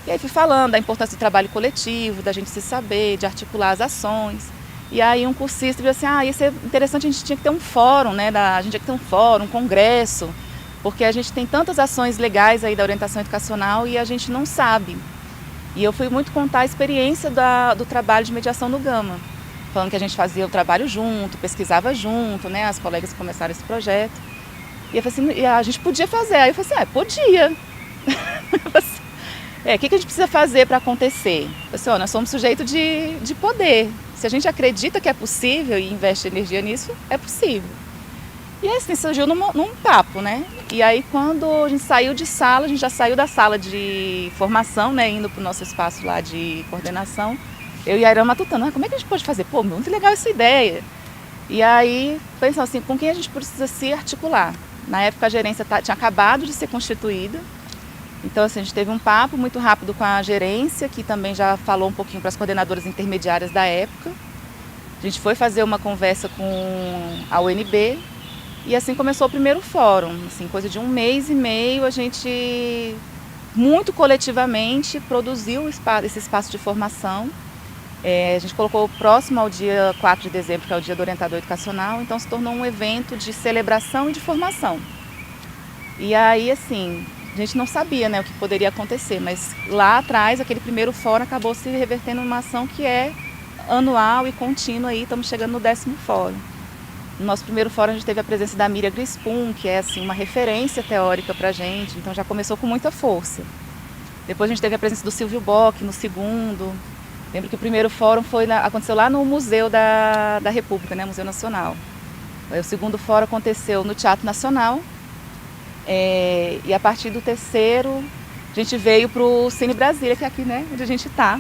E aí fui falando da importância do trabalho coletivo, da gente se saber, de articular as ações. E aí um cursista disse assim, isso é interessante, a gente tinha que ter um fórum, né? A gente tinha que ter um fórum, um congresso, porque a gente tem tantas ações legais aí da orientação educacional e a gente não sabe. E eu fui muito contar a experiência do trabalho de mediação no Gama, falando que a gente fazia o trabalho junto, pesquisava junto, né? As colegas começaram esse projeto. E eu falei assim, a gente podia fazer. Aí eu falei assim, podia. O que a gente precisa fazer para acontecer? Eu falei assim, nós somos sujeito de poder. Se a gente acredita que é possível e investe energia nisso, é possível. E aí assim, surgiu num papo, né? E aí quando a gente saiu de sala, a gente já saiu da sala de formação, né? Indo para o nosso espaço lá de coordenação. Eu e a Airan matutando, como é que a gente pode fazer? Muito legal essa ideia. E aí, pensando assim, com quem a gente precisa se articular? Na época a gerência tinha acabado de ser constituída. Então assim, a gente teve um papo muito rápido com a gerência, que também já falou um pouquinho para as coordenadoras intermediárias da época. A gente foi fazer uma conversa com a UNB e assim começou o primeiro fórum. Assim, coisa de 1 mês e meio, a gente, muito coletivamente, produziu esse espaço de formação. A gente colocou próximo ao dia 4 de dezembro, que é o dia do orientador educacional, então se tornou um evento de celebração e de formação. E aí, assim, a gente não sabia, né, o que poderia acontecer, mas lá atrás, aquele primeiro fórum acabou se revertendo numa ação que é anual e contínua, aí estamos chegando no 10º fórum. No nosso primeiro fórum a gente teve a presença da Miriam Grispun, que é assim, uma referência teórica para a gente, então já começou com muita força. Depois a gente teve a presença do Silvio Bock no segundo. Lembro que o primeiro fórum aconteceu lá no Museu da República, né, Museu Nacional. O segundo fórum aconteceu no Teatro Nacional. E a partir do terceiro, a gente veio para o Cine Brasília, que é aqui, né, onde a gente está.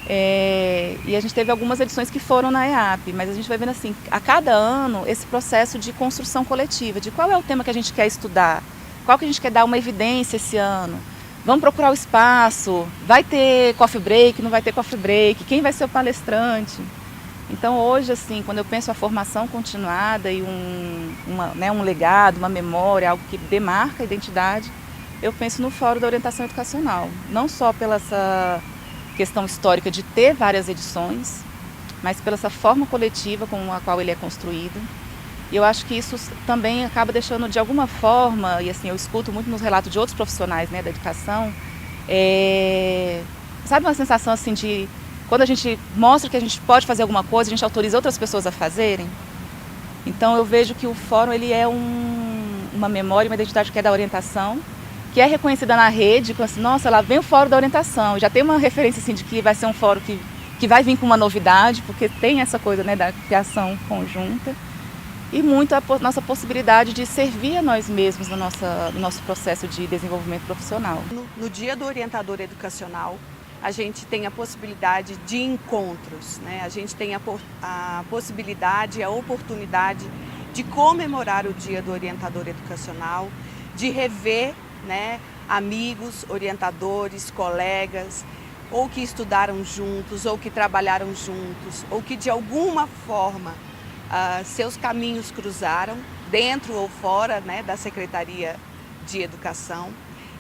E a gente teve algumas edições que foram na EAP, mas a gente vai vendo assim, a cada ano, esse processo de construção coletiva, de qual é o tema que a gente quer estudar, qual que a gente quer dar uma evidência esse ano. Vamos procurar o espaço, vai ter coffee break, não vai ter coffee break, quem vai ser o palestrante. Então hoje, assim, quando eu penso a formação continuada e um legado, uma memória, algo que demarca a identidade, eu penso no Fórum da Orientação Educacional. Não só pela essa questão histórica de ter várias edições, mas pela essa forma coletiva com a qual ele é construído. E eu acho que isso também acaba deixando, de alguma forma, e assim, eu escuto muito nos relatos de outros profissionais, né, da educação, sabe uma sensação assim de, quando a gente mostra que a gente pode fazer alguma coisa, a gente autoriza outras pessoas a fazerem. Então eu vejo que o fórum ele é uma memória, uma identidade que é da orientação, que é reconhecida na rede, com assim, nossa, lá vem o fórum da orientação, já tem uma referência assim de que vai ser um fórum que vai vir com uma novidade, porque tem essa coisa, né, da criação conjunta. E muito a nossa possibilidade de servir a nós mesmos no nosso processo de desenvolvimento profissional. No Dia do Orientador Educacional, a gente tem a possibilidade de encontros, né? A gente tem a possibilidade, a oportunidade de comemorar o Dia do Orientador Educacional, de rever, né, amigos, orientadores, colegas, ou que estudaram juntos, ou que trabalharam juntos, ou que de alguma forma seus caminhos cruzaram, dentro ou fora, né, da Secretaria de Educação.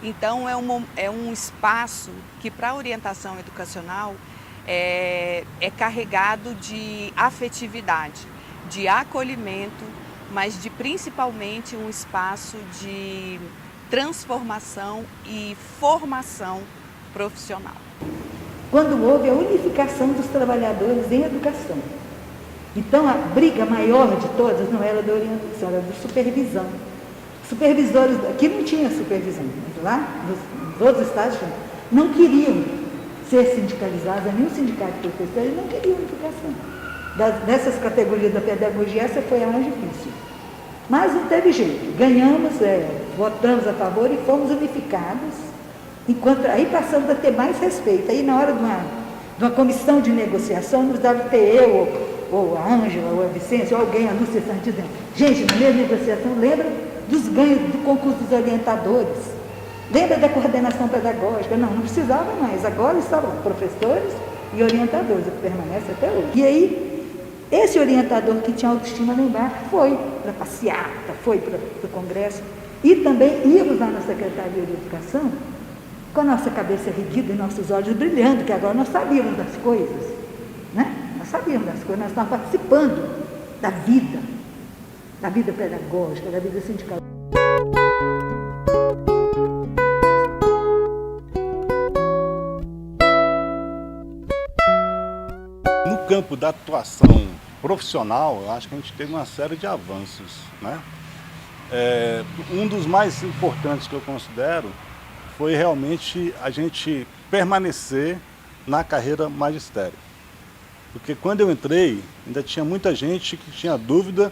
Então é um espaço que para a orientação educacional é carregado de afetividade, de acolhimento, mas de principalmente um espaço de transformação e formação profissional. Quando houve a unificação dos trabalhadores em educação. Então, a briga maior de todas não era da orientação, era da supervisão. Supervisores, aqui não tinha supervisão, mas lá, nos outros estados, não queriam ser sindicalizados, nem o sindicato de professores não queria unificação. Dessas categorias da pedagogia, essa foi a mais difícil. Mas não teve jeito, ganhamos, votamos a favor e fomos unificados, aí passamos a ter mais respeito. Aí na hora de uma comissão de negociação, nos dava ter eu, ou a Ângela, ou a Vicência, ou alguém, a Lúcia Santos, dizendo, gente, na mesma negociação, lembra dos ganhos do concurso dos orientadores, lembra da coordenação pedagógica? Não precisava mais, agora estavam professores e orientadores, o que permanece até hoje. E aí, esse orientador que tinha autoestima lá embaixo foi para passeata, foi para o congresso, e também íamos lá na Secretaria de Educação, com a nossa cabeça erguida e nossos olhos brilhando, que agora nós sabíamos das coisas, né? Nós sabíamos das coisas, nós estávamos participando da vida pedagógica, da vida sindical. No campo da atuação profissional, eu acho que a gente teve uma série de avanços, né? Um dos mais importantes que eu considero foi realmente a gente permanecer na carreira magistério. Porque quando eu entrei, ainda tinha muita gente que tinha dúvida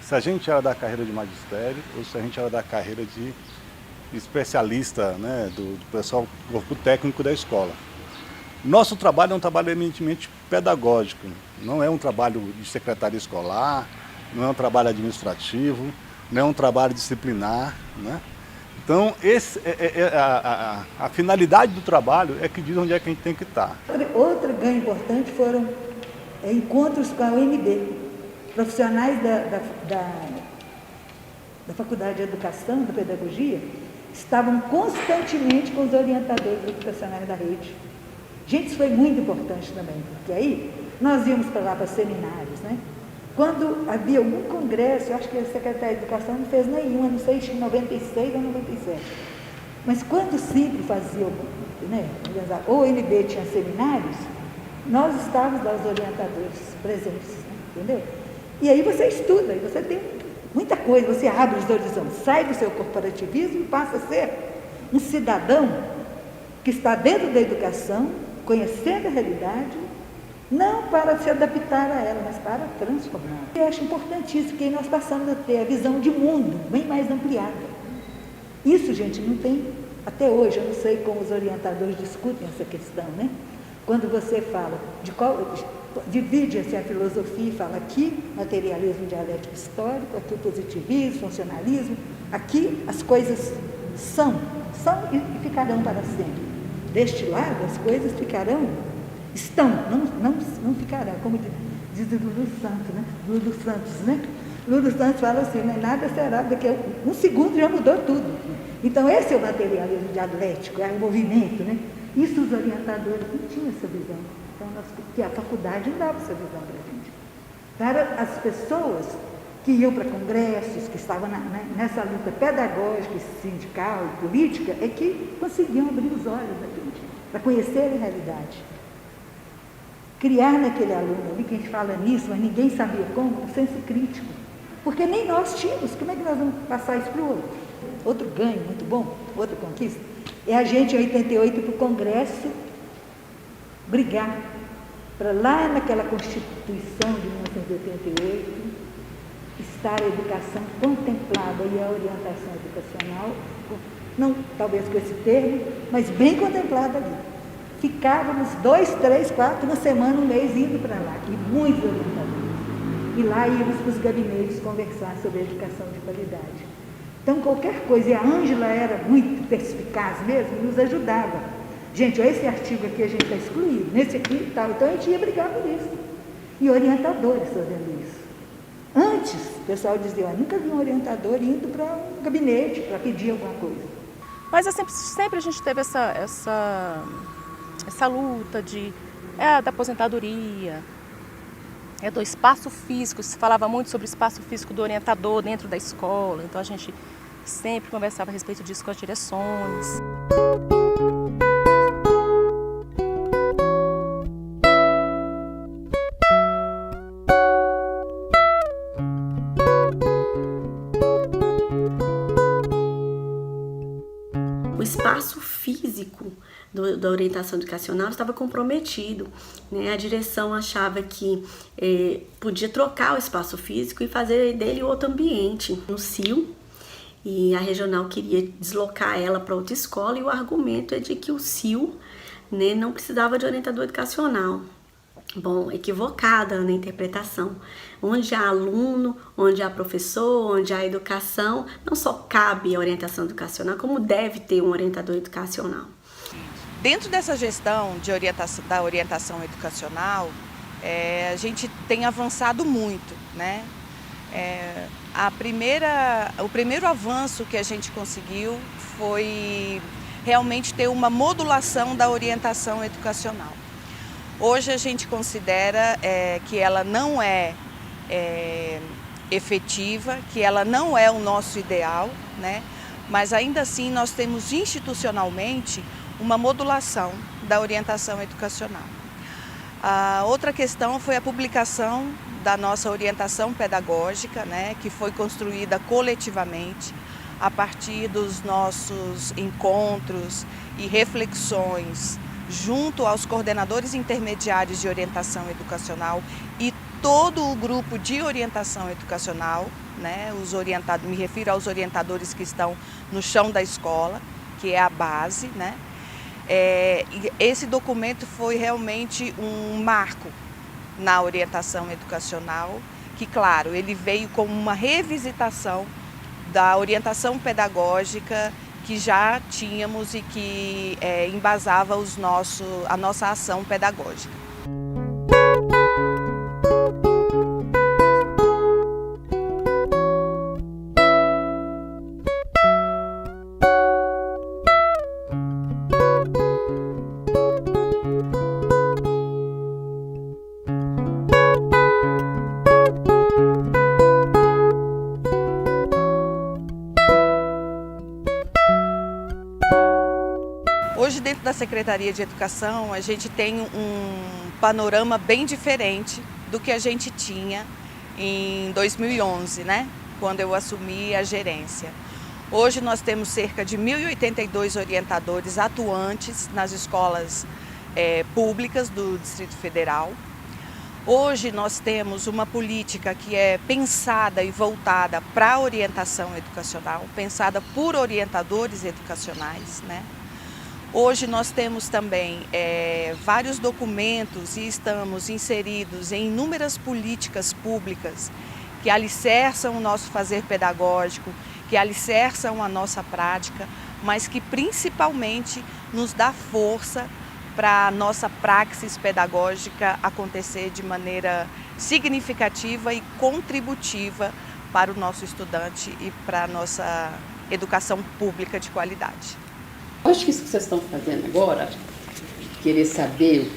se a gente era da carreira de magistério ou se a gente era da carreira de especialista, né, do pessoal, do corpo técnico da escola. Nosso trabalho é um trabalho eminentemente pedagógico, não é um trabalho de secretaria escolar, não é um trabalho administrativo, não é um trabalho disciplinar, né? Então, a finalidade do trabalho é que diz onde é que a gente tem que estar. Outro ganho importante foram encontros com a UNB. Profissionais da Faculdade de Educação, da Pedagogia, estavam constantemente com os orientadores educacionais da rede. Gente, isso foi muito importante também, porque aí nós íamos para lá para seminários, né? Quando havia algum congresso, eu acho que a Secretaria de Educação não fez nenhuma, não sei se em 96 ou 97. Mas quando sempre fazia, né, ou o NB tinha seminários, nós estávamos lá, os orientadores presentes, né, entendeu? E aí você estuda, e você tem muita coisa, você abre os horizontes, sai do seu corporativismo e passa a ser um cidadão que está dentro da educação, conhecendo a realidade, não para se adaptar a ela, mas para transformar. Eu acho importantíssimo que nós passamos a ter a visão de mundo bem mais ampliada. Isso, gente, não tem até hoje. Eu não sei como os orientadores discutem essa questão, né? Quando você fala divide-se a filosofia e fala aqui materialismo dialético histórico, aqui o positivismo, funcionalismo, aqui as coisas são e ficarão para sempre. Deste lado, as coisas estão, não ficarão, como diz o Lulu Santos, né? Lulu Santos fala assim, né? Nada será, daqui a um segundo já mudou tudo. Então esse é o materialismo dialético, é o movimento, né? Isso os orientadores não tinham essa visão. Então, porque a faculdade não dava essa visão para a gente. Para as pessoas que iam para congressos, que estavam nessa luta pedagógica, sindical e política, é que conseguiam abrir os olhos da gente, para conhecer a realidade. Criar naquele aluno ali, que a gente fala nisso, mas ninguém sabia como, um senso crítico. Porque nem nós tínhamos. Como é que nós vamos passar isso para o outro? Outro ganho muito bom, outra conquista, é a gente, em 88, para o Congresso, brigar para lá naquela Constituição de 1988, estar a educação contemplada e a orientação educacional, não talvez com esse termo, mas bem contemplada ali. Ficávamos 2, 3, 4, uma semana, um mês indo para lá, e muitos orientadores. E lá íamos para os gabinetes conversar sobre a educação de qualidade. Então, qualquer coisa, e a Ângela era muito perspicaz mesmo, nos ajudava. Gente, olha esse artigo aqui, a gente está excluído, nesse aqui e tal. Então, a gente ia brigar por isso. E orientadores fazendo isso. Antes, o pessoal dizia, nunca vi um orientador indo para um gabinete para pedir alguma coisa. Mas sempre a gente teve essa luta da aposentadoria, do espaço físico. Se falava muito sobre o espaço físico do orientador dentro da escola. Então, a gente sempre conversava a respeito disso com as direções. O espaço físico da orientação educacional estava comprometido, né? A direção achava que podia trocar o espaço físico e fazer dele outro ambiente no CIO, e a regional queria deslocar ela para outra escola, e o argumento é de que o CIO, né, não precisava de orientador educacional. Bom, equivocada na interpretação. Onde há aluno, onde há professor, onde há educação, não só cabe a orientação educacional, como deve ter um orientador educacional. Dentro dessa gestão da orientação educacional, a gente tem avançado muito, né? O primeiro avanço que a gente conseguiu foi realmente ter uma modulação da orientação educacional. Hoje a gente considera que ela não é efetiva, que ela não é o nosso ideal, né? Mas ainda assim nós temos institucionalmente uma modulação da orientação educacional. A outra questão foi a publicação da nossa orientação pedagógica, né? Que foi construída coletivamente a partir dos nossos encontros e reflexões junto aos coordenadores intermediários de orientação educacional e todo o grupo de orientação educacional, né? Me refiro aos orientadores que estão no chão da escola, que é a base, né? Esse documento foi realmente um marco na orientação educacional, que, claro, ele veio como uma revisitação da orientação pedagógica que já tínhamos e que embasava a nossa ação pedagógica. Hoje, dentro da Secretaria de Educação, a gente tem um panorama bem diferente do que a gente tinha em 2011, né? Quando eu assumi a gerência. Hoje nós temos cerca de 1.082 orientadores atuantes nas escolas públicas do Distrito Federal. Hoje nós temos uma política que é pensada e voltada para a orientação educacional, pensada por orientadores educacionais, né? Hoje nós temos também vários documentos e estamos inseridos em inúmeras políticas públicas que alicerçam o nosso fazer pedagógico, que alicerçam a nossa prática, mas que principalmente nos dá força para a nossa praxis pedagógica acontecer de maneira significativa e contributiva para o nosso estudante e para a nossa educação pública de qualidade. Acho que isso que vocês estão fazendo agora, querer saber,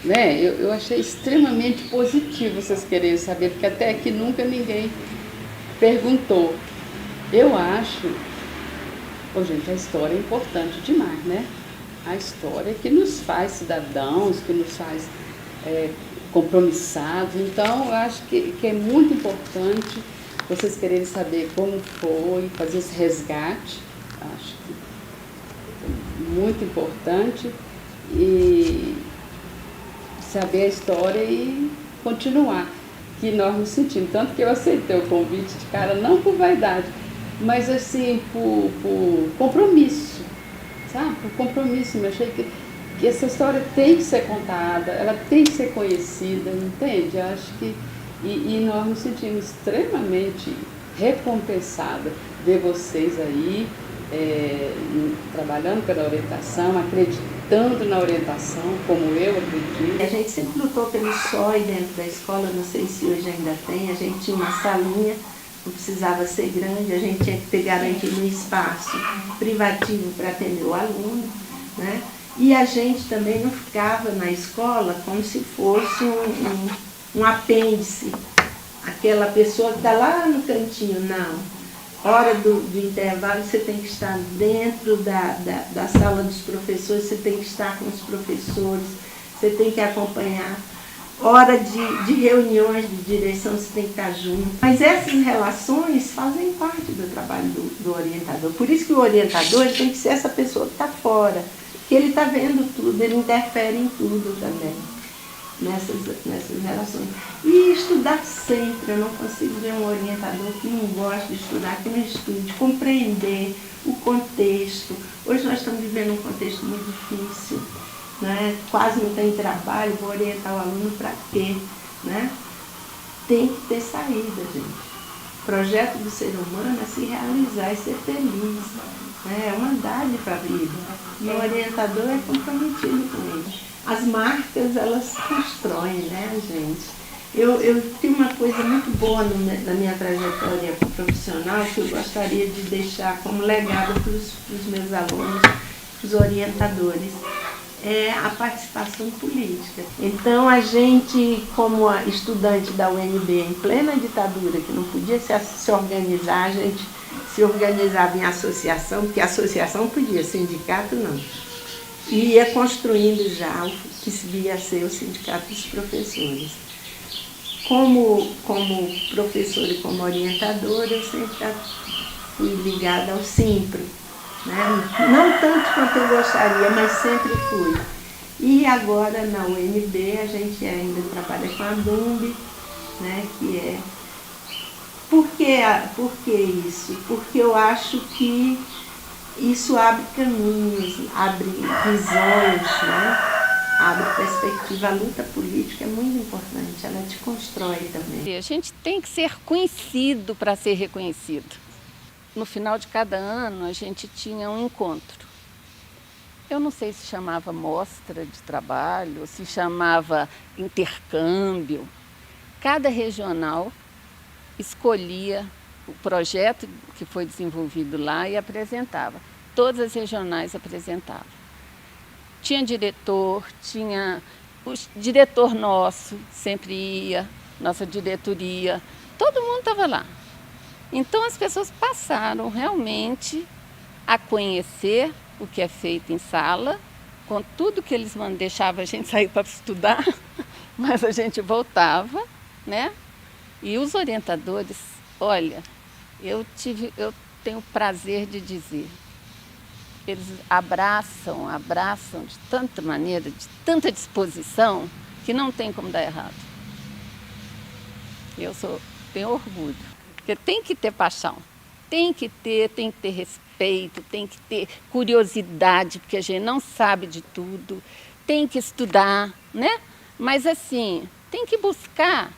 né? Eu achei extremamente positivo vocês quererem saber, porque até aqui nunca ninguém perguntou. Eu acho, gente, a história é importante demais, né? A história que nos faz cidadãos, que nos faz compromissados. Então, eu acho que é muito importante vocês quererem saber como foi, fazer esse resgate. Acho que muito importante, e saber a história e continuar, que nós nos sentimos. Tanto que eu aceitei o convite de cara, não por vaidade, mas assim, por compromisso, sabe? Por compromisso. Eu achei que essa história tem que ser contada, ela tem que ser conhecida, entende? Eu acho que, e nós nos sentimos extremamente recompensados ver vocês aí, trabalhando pela orientação, acreditando na orientação, como eu acredito. A gente sempre lutou pelo SOI dentro da escola, não sei se hoje ainda tem. A gente tinha uma salinha, não precisava ser grande, a gente tinha que ter garantido um espaço privativo para atender o aluno, né? E a gente também não ficava na escola como se fosse um apêndice, aquela pessoa que está lá no cantinho, não. hora do intervalo você tem que estar dentro da sala dos professores, você tem que estar com os professores, você tem que acompanhar. Hora de reuniões de direção, você tem que estar junto. Mas essas relações fazem parte do trabalho do orientador. Por isso que o orientador ele tem que ser essa pessoa que está fora, que ele está vendo tudo, ele interfere em tudo também, nessas relações. E estudar sempre. Eu não consigo ver um orientador que não gosta de estudar, que não estude, compreender o contexto. Hoje nós estamos vivendo um contexto muito difícil. Né? Quase não tem trabalho, vou orientar o aluno para quê? Né? Tem que ter saída, gente. O projeto do ser humano é se realizar e ser feliz. Né? É uma dádiva a vida. E o orientador é comprometido com ele. As marcas, elas constroem, né, gente? Eu tenho uma coisa muito boa na minha trajetória profissional que eu gostaria de deixar como legado para os meus alunos, para os orientadores. É a participação política. Então, a gente, como estudante da UNB em plena ditadura, que não podia se organizar, a gente se organizava em associação, porque associação podia, sindicato não. E ia construindo já o que via a ser o Sindicato dos Professores. Como professora e como orientadora, eu sempre fui ligada ao Simpro. Né? Não tanto quanto eu gostaria, mas sempre fui. E agora na UNB a gente ainda trabalha com a DUMB, né? Que é... Por que isso? Porque eu acho que isso abre caminhos, abre visões, né? Abre perspectiva. A luta política é muito importante, ela te constrói também. A gente tem que ser conhecido para ser reconhecido. No final de cada ano, a gente tinha um encontro. Eu não sei se chamava mostra de trabalho, se chamava intercâmbio. Cada regional escolhia o projeto que foi desenvolvido lá e apresentava. Todas as regionais apresentavam. Tinha diretor, o diretor nosso sempre ia, nossa diretoria, todo mundo estava lá. Então, as pessoas passaram realmente a conhecer o que é feito em sala, com tudo que eles deixavam a gente sair para estudar, mas a gente voltava, né? E os orientadores, olha, eu tenho o prazer de dizer, eles abraçam de tanta maneira, de tanta disposição, que não tem como dar errado. Tenho orgulho. Porque tem que ter paixão, tem que ter respeito, tem que ter curiosidade, porque a gente não sabe de tudo, tem que estudar, né? Mas assim, tem que buscar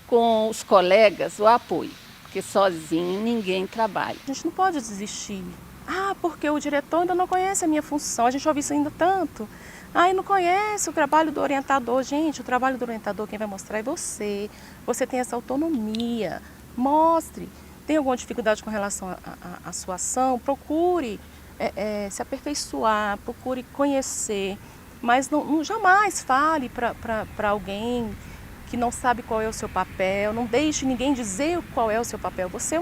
com os colegas o apoio, porque sozinho ninguém trabalha. A gente não pode desistir. Porque o diretor ainda não conhece a minha função, a gente ouve isso ainda tanto. E não conhece o trabalho do orientador. Gente, o trabalho do orientador quem vai mostrar é você. Você tem essa autonomia. Mostre. Tem alguma dificuldade com relação à sua ação? Procure se aperfeiçoar, procure conhecer. Mas não jamais fale para alguém que não sabe qual é o seu papel. Não deixe ninguém dizer qual é o seu papel. Você é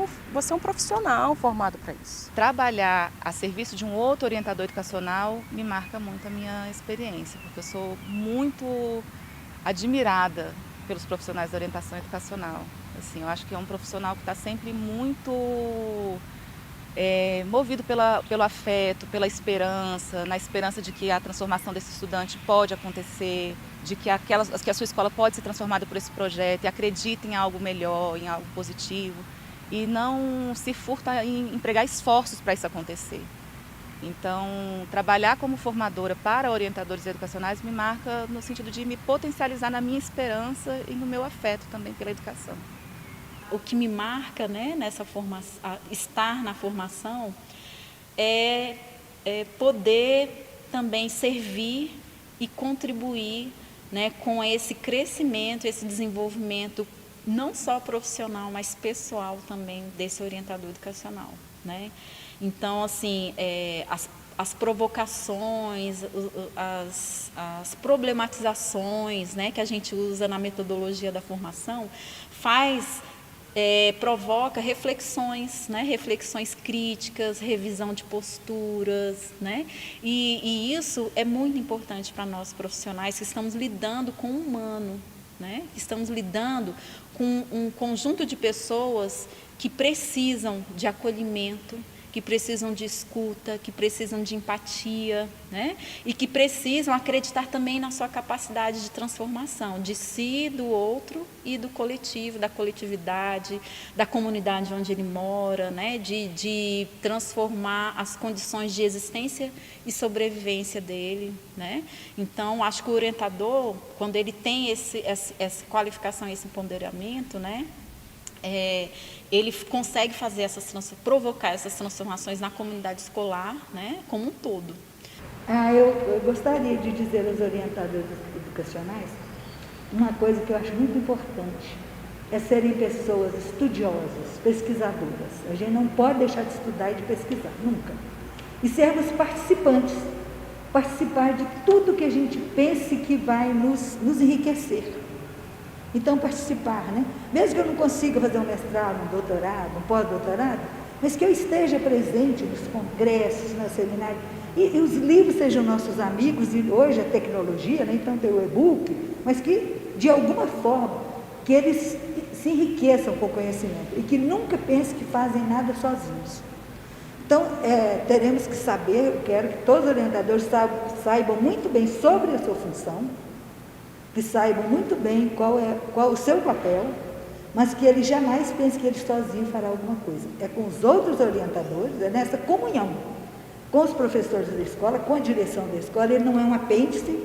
um profissional formado para isso. Trabalhar a serviço de um outro orientador educacional me marca muito a minha experiência, porque eu sou muito admirada pelos profissionais da orientação educacional. Assim, eu acho que é um profissional que está sempre muito movido pelo afeto, pela esperança, na esperança de que a transformação desse estudante pode acontecer, de que a sua escola pode ser transformada por esse projeto e acredita em algo melhor, em algo positivo e não se furta em empregar esforços para isso acontecer. Então, trabalhar como formadora para orientadores educacionais me marca no sentido de me potencializar na minha esperança e no meu afeto também pela educação. O que me marca, né, nessa formação, estar na formação, é poder também servir e contribuir, né, com esse crescimento, esse desenvolvimento, não só profissional, mas pessoal também desse orientador educacional, né? Então, assim, as provocações, as problematizações, né, que a gente usa na metodologia da formação, faz provoca reflexões, né? Reflexões críticas, revisão de posturas, né? E isso é muito importante para nós profissionais que estamos lidando com o humano, né? Estamos lidando com um conjunto de pessoas que precisam de acolhimento, que precisam de escuta, que precisam de empatia, né? E que precisam acreditar também na sua capacidade de transformação, de si, do outro e do coletivo, da coletividade, da comunidade onde ele mora, né? De transformar as condições de existência e sobrevivência dele, né? Então, acho que o orientador, quando ele tem essa qualificação, esse empoderamento, né? Ele consegue fazer provocar essas transformações na comunidade escolar, né, como um todo. Eu gostaria de dizer aos orientadores educacionais uma coisa que eu acho muito importante, é serem pessoas estudiosas, pesquisadoras. A gente não pode deixar de estudar e de pesquisar, nunca. E sermos participantes, participar de tudo que a gente pense que vai nos enriquecer. Então, participar, né? Mesmo que eu não consiga fazer um mestrado, um doutorado, um pós-doutorado, mas que eu esteja presente nos congressos, nos seminários, e os livros sejam nossos amigos, e hoje a tecnologia, né? Então tem o e-book, mas que, de alguma forma, que eles se enriqueçam com o conhecimento, e que nunca pensem que fazem nada sozinhos. Então, teremos que saber, eu quero que todos os orientadores saibam muito bem sobre a sua função, que saibam muito bem qual o seu papel, mas que ele jamais pense que ele sozinho fará alguma coisa. É com os outros orientadores, é nessa comunhão com os professores da escola, com a direção da escola. Ele não é um apêndice,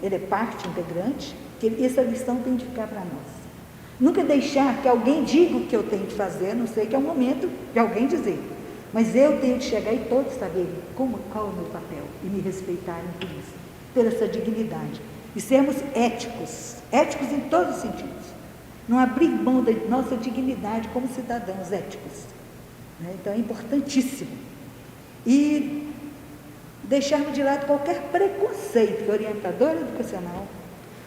ele é parte integrante, que essa lição tem de ficar para nós. Nunca deixar que alguém diga o que eu tenho de fazer, a não sei que é o momento de alguém dizer. Mas eu tenho de chegar e todos saberem qual é o meu papel e me respeitarem por isso, por essa dignidade. E sermos éticos em todos os sentidos. Não abrir mão da nossa dignidade como cidadãos éticos, né? Então é importantíssimo. E deixarmos de lado qualquer preconceito, que o orientador educacional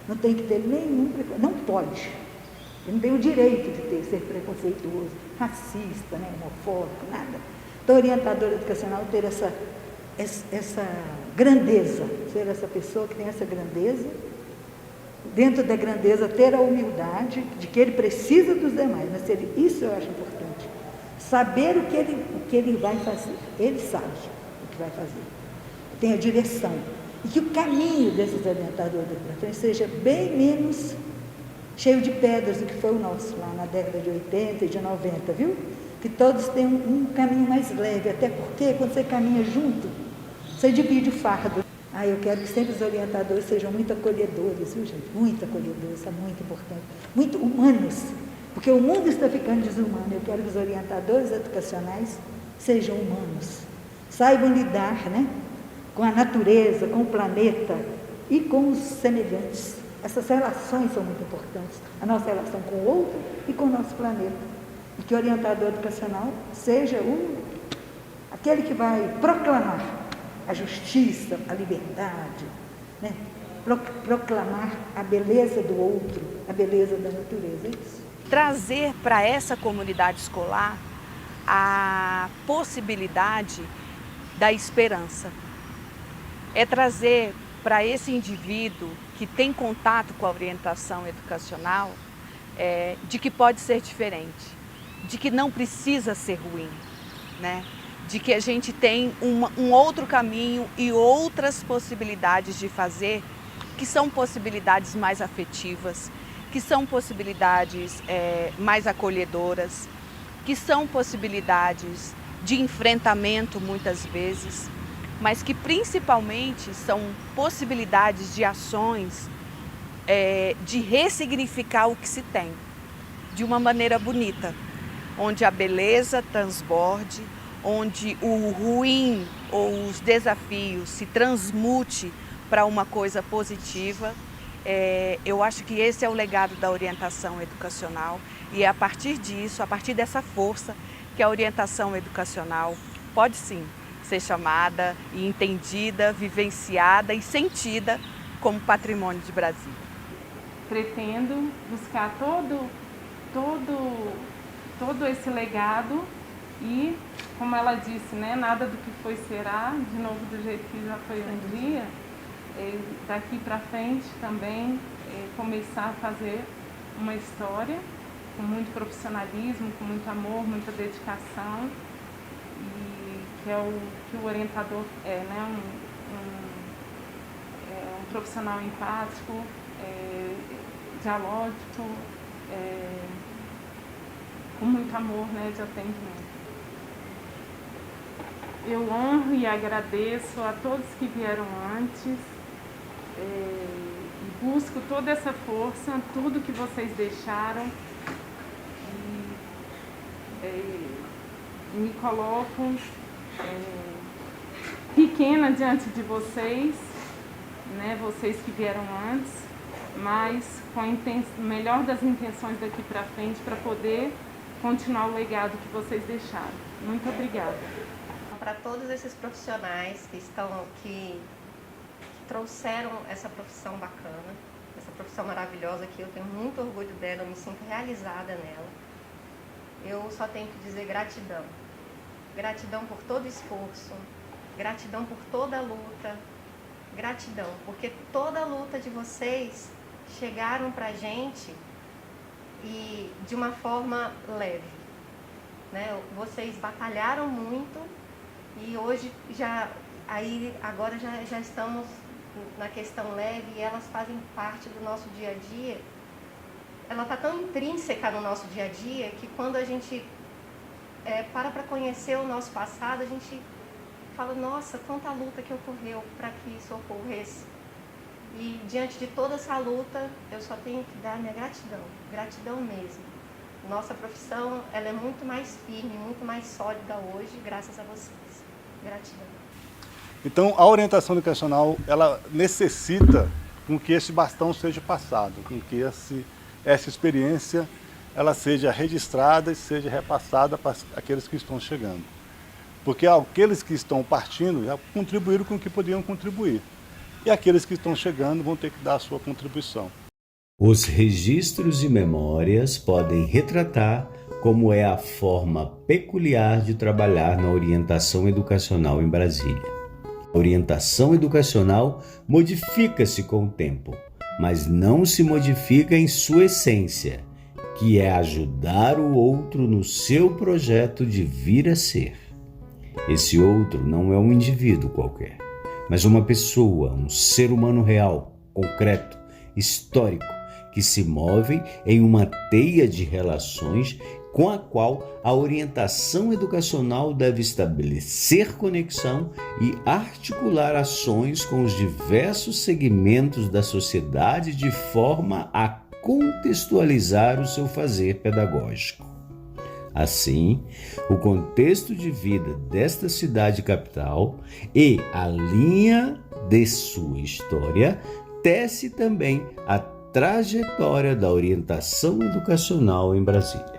não tem que ter nenhum preconceito, não pode. Ele não tem o direito de ser preconceituoso, racista, né? Homofóbico, nada. Então, o orientador educacional ter essa grandeza, ser essa pessoa que tem essa grandeza, dentro da grandeza ter a humildade de que ele precisa dos demais, mas isso eu acho importante, saber o que ele vai fazer, ele sabe o que vai fazer, tem a direção, e que o caminho desses orientadores da frente seja bem menos cheio de pedras do que foi o nosso, lá na década de 80 e de 90, viu? Que todos tenham um caminho mais leve, até porque quando você caminha junto, você divide o fardo. Eu quero que sempre os orientadores sejam muito acolhedores, viu, gente? Muito acolhedores, isso é muito importante. Muito humanos, porque o mundo está ficando desumano. Eu quero que os orientadores educacionais sejam humanos, saibam lidar, né, com a natureza, com o planeta e com os semelhantes. Essas relações são muito importantes, a nossa relação com o outro e com o nosso planeta. E que o orientador educacional seja aquele que vai proclamar a justiça, a liberdade, né? Proclamar a beleza do outro, a beleza da natureza, é isso. Trazer para essa comunidade escolar a possibilidade da esperança. É trazer para esse indivíduo que tem contato com a orientação educacional de que pode ser diferente, de que não precisa ser ruim, né? De que a gente tem um outro caminho e outras possibilidades de fazer, que são possibilidades mais afetivas, que são possibilidades mais acolhedoras, que são possibilidades de enfrentamento muitas vezes, mas que principalmente são possibilidades de ações de ressignificar o que se tem, de uma maneira bonita, onde a beleza transborde, onde o ruim ou os desafios se transmute para uma coisa positiva. Eu acho que esse é o legado da orientação educacional e é a partir disso, a partir dessa força, que a orientação educacional pode sim ser chamada e entendida, vivenciada e sentida como patrimônio de Brasília. Pretendo buscar todo todo esse legado e, como ela disse, né, nada do que foi será, de novo do jeito que já foi um dia, daqui para frente também começar a fazer uma história com muito profissionalismo, com muito amor, muita dedicação, e que é o que o orientador é, né, um profissional empático, dialógico, com muito amor, né, de atendimento. Eu honro e agradeço a todos que vieram antes e busco toda essa força, tudo que vocês deixaram e me coloco pequena diante de vocês, né, vocês que vieram antes, mas com a melhor das intenções daqui para frente para poder continuar o legado que vocês deixaram. Muito obrigada. Para todos esses profissionais que trouxeram essa profissão bacana, essa profissão maravilhosa que eu tenho muito orgulho dela, eu me sinto realizada nela. Eu só tenho que dizer gratidão. Gratidão por todo esforço, gratidão por toda a luta, gratidão, porque toda a luta de vocês chegaram pra gente e de uma forma leve, né? Vocês batalharam muito e hoje agora já estamos na questão leve e elas fazem parte do nosso dia a dia. Ela está tão intrínseca no nosso dia a dia que quando a gente para conhecer o nosso passado, a gente fala, nossa, quanta luta que ocorreu para que isso ocorresse. E diante de toda essa luta, eu só tenho que dar minha gratidão, gratidão mesmo. Nossa profissão, ela é muito mais firme, muito mais sólida hoje, graças a vocês. Gratidão. Então, a orientação educacional, ela necessita com que esse bastão seja passado, com que essa experiência ela seja registrada e seja repassada para aqueles que estão chegando. Porque aqueles que estão partindo já contribuíram com o que podiam contribuir. E aqueles que estão chegando vão ter que dar a sua contribuição. Os registros e memórias podem retratar como é a forma peculiar de trabalhar na orientação educacional em Brasília. A orientação educacional modifica-se com o tempo, mas não se modifica em sua essência, que é ajudar o outro no seu projeto de vir a ser. Esse outro não é um indivíduo qualquer, mas uma pessoa, um ser humano real, concreto, histórico, que se move em uma teia de relações com a qual a orientação educacional deve estabelecer conexão e articular ações com os diversos segmentos da sociedade de forma a contextualizar o seu fazer pedagógico. Assim, o contexto de vida desta cidade capital e a linha de sua história tece também a trajetória da orientação educacional em Brasília.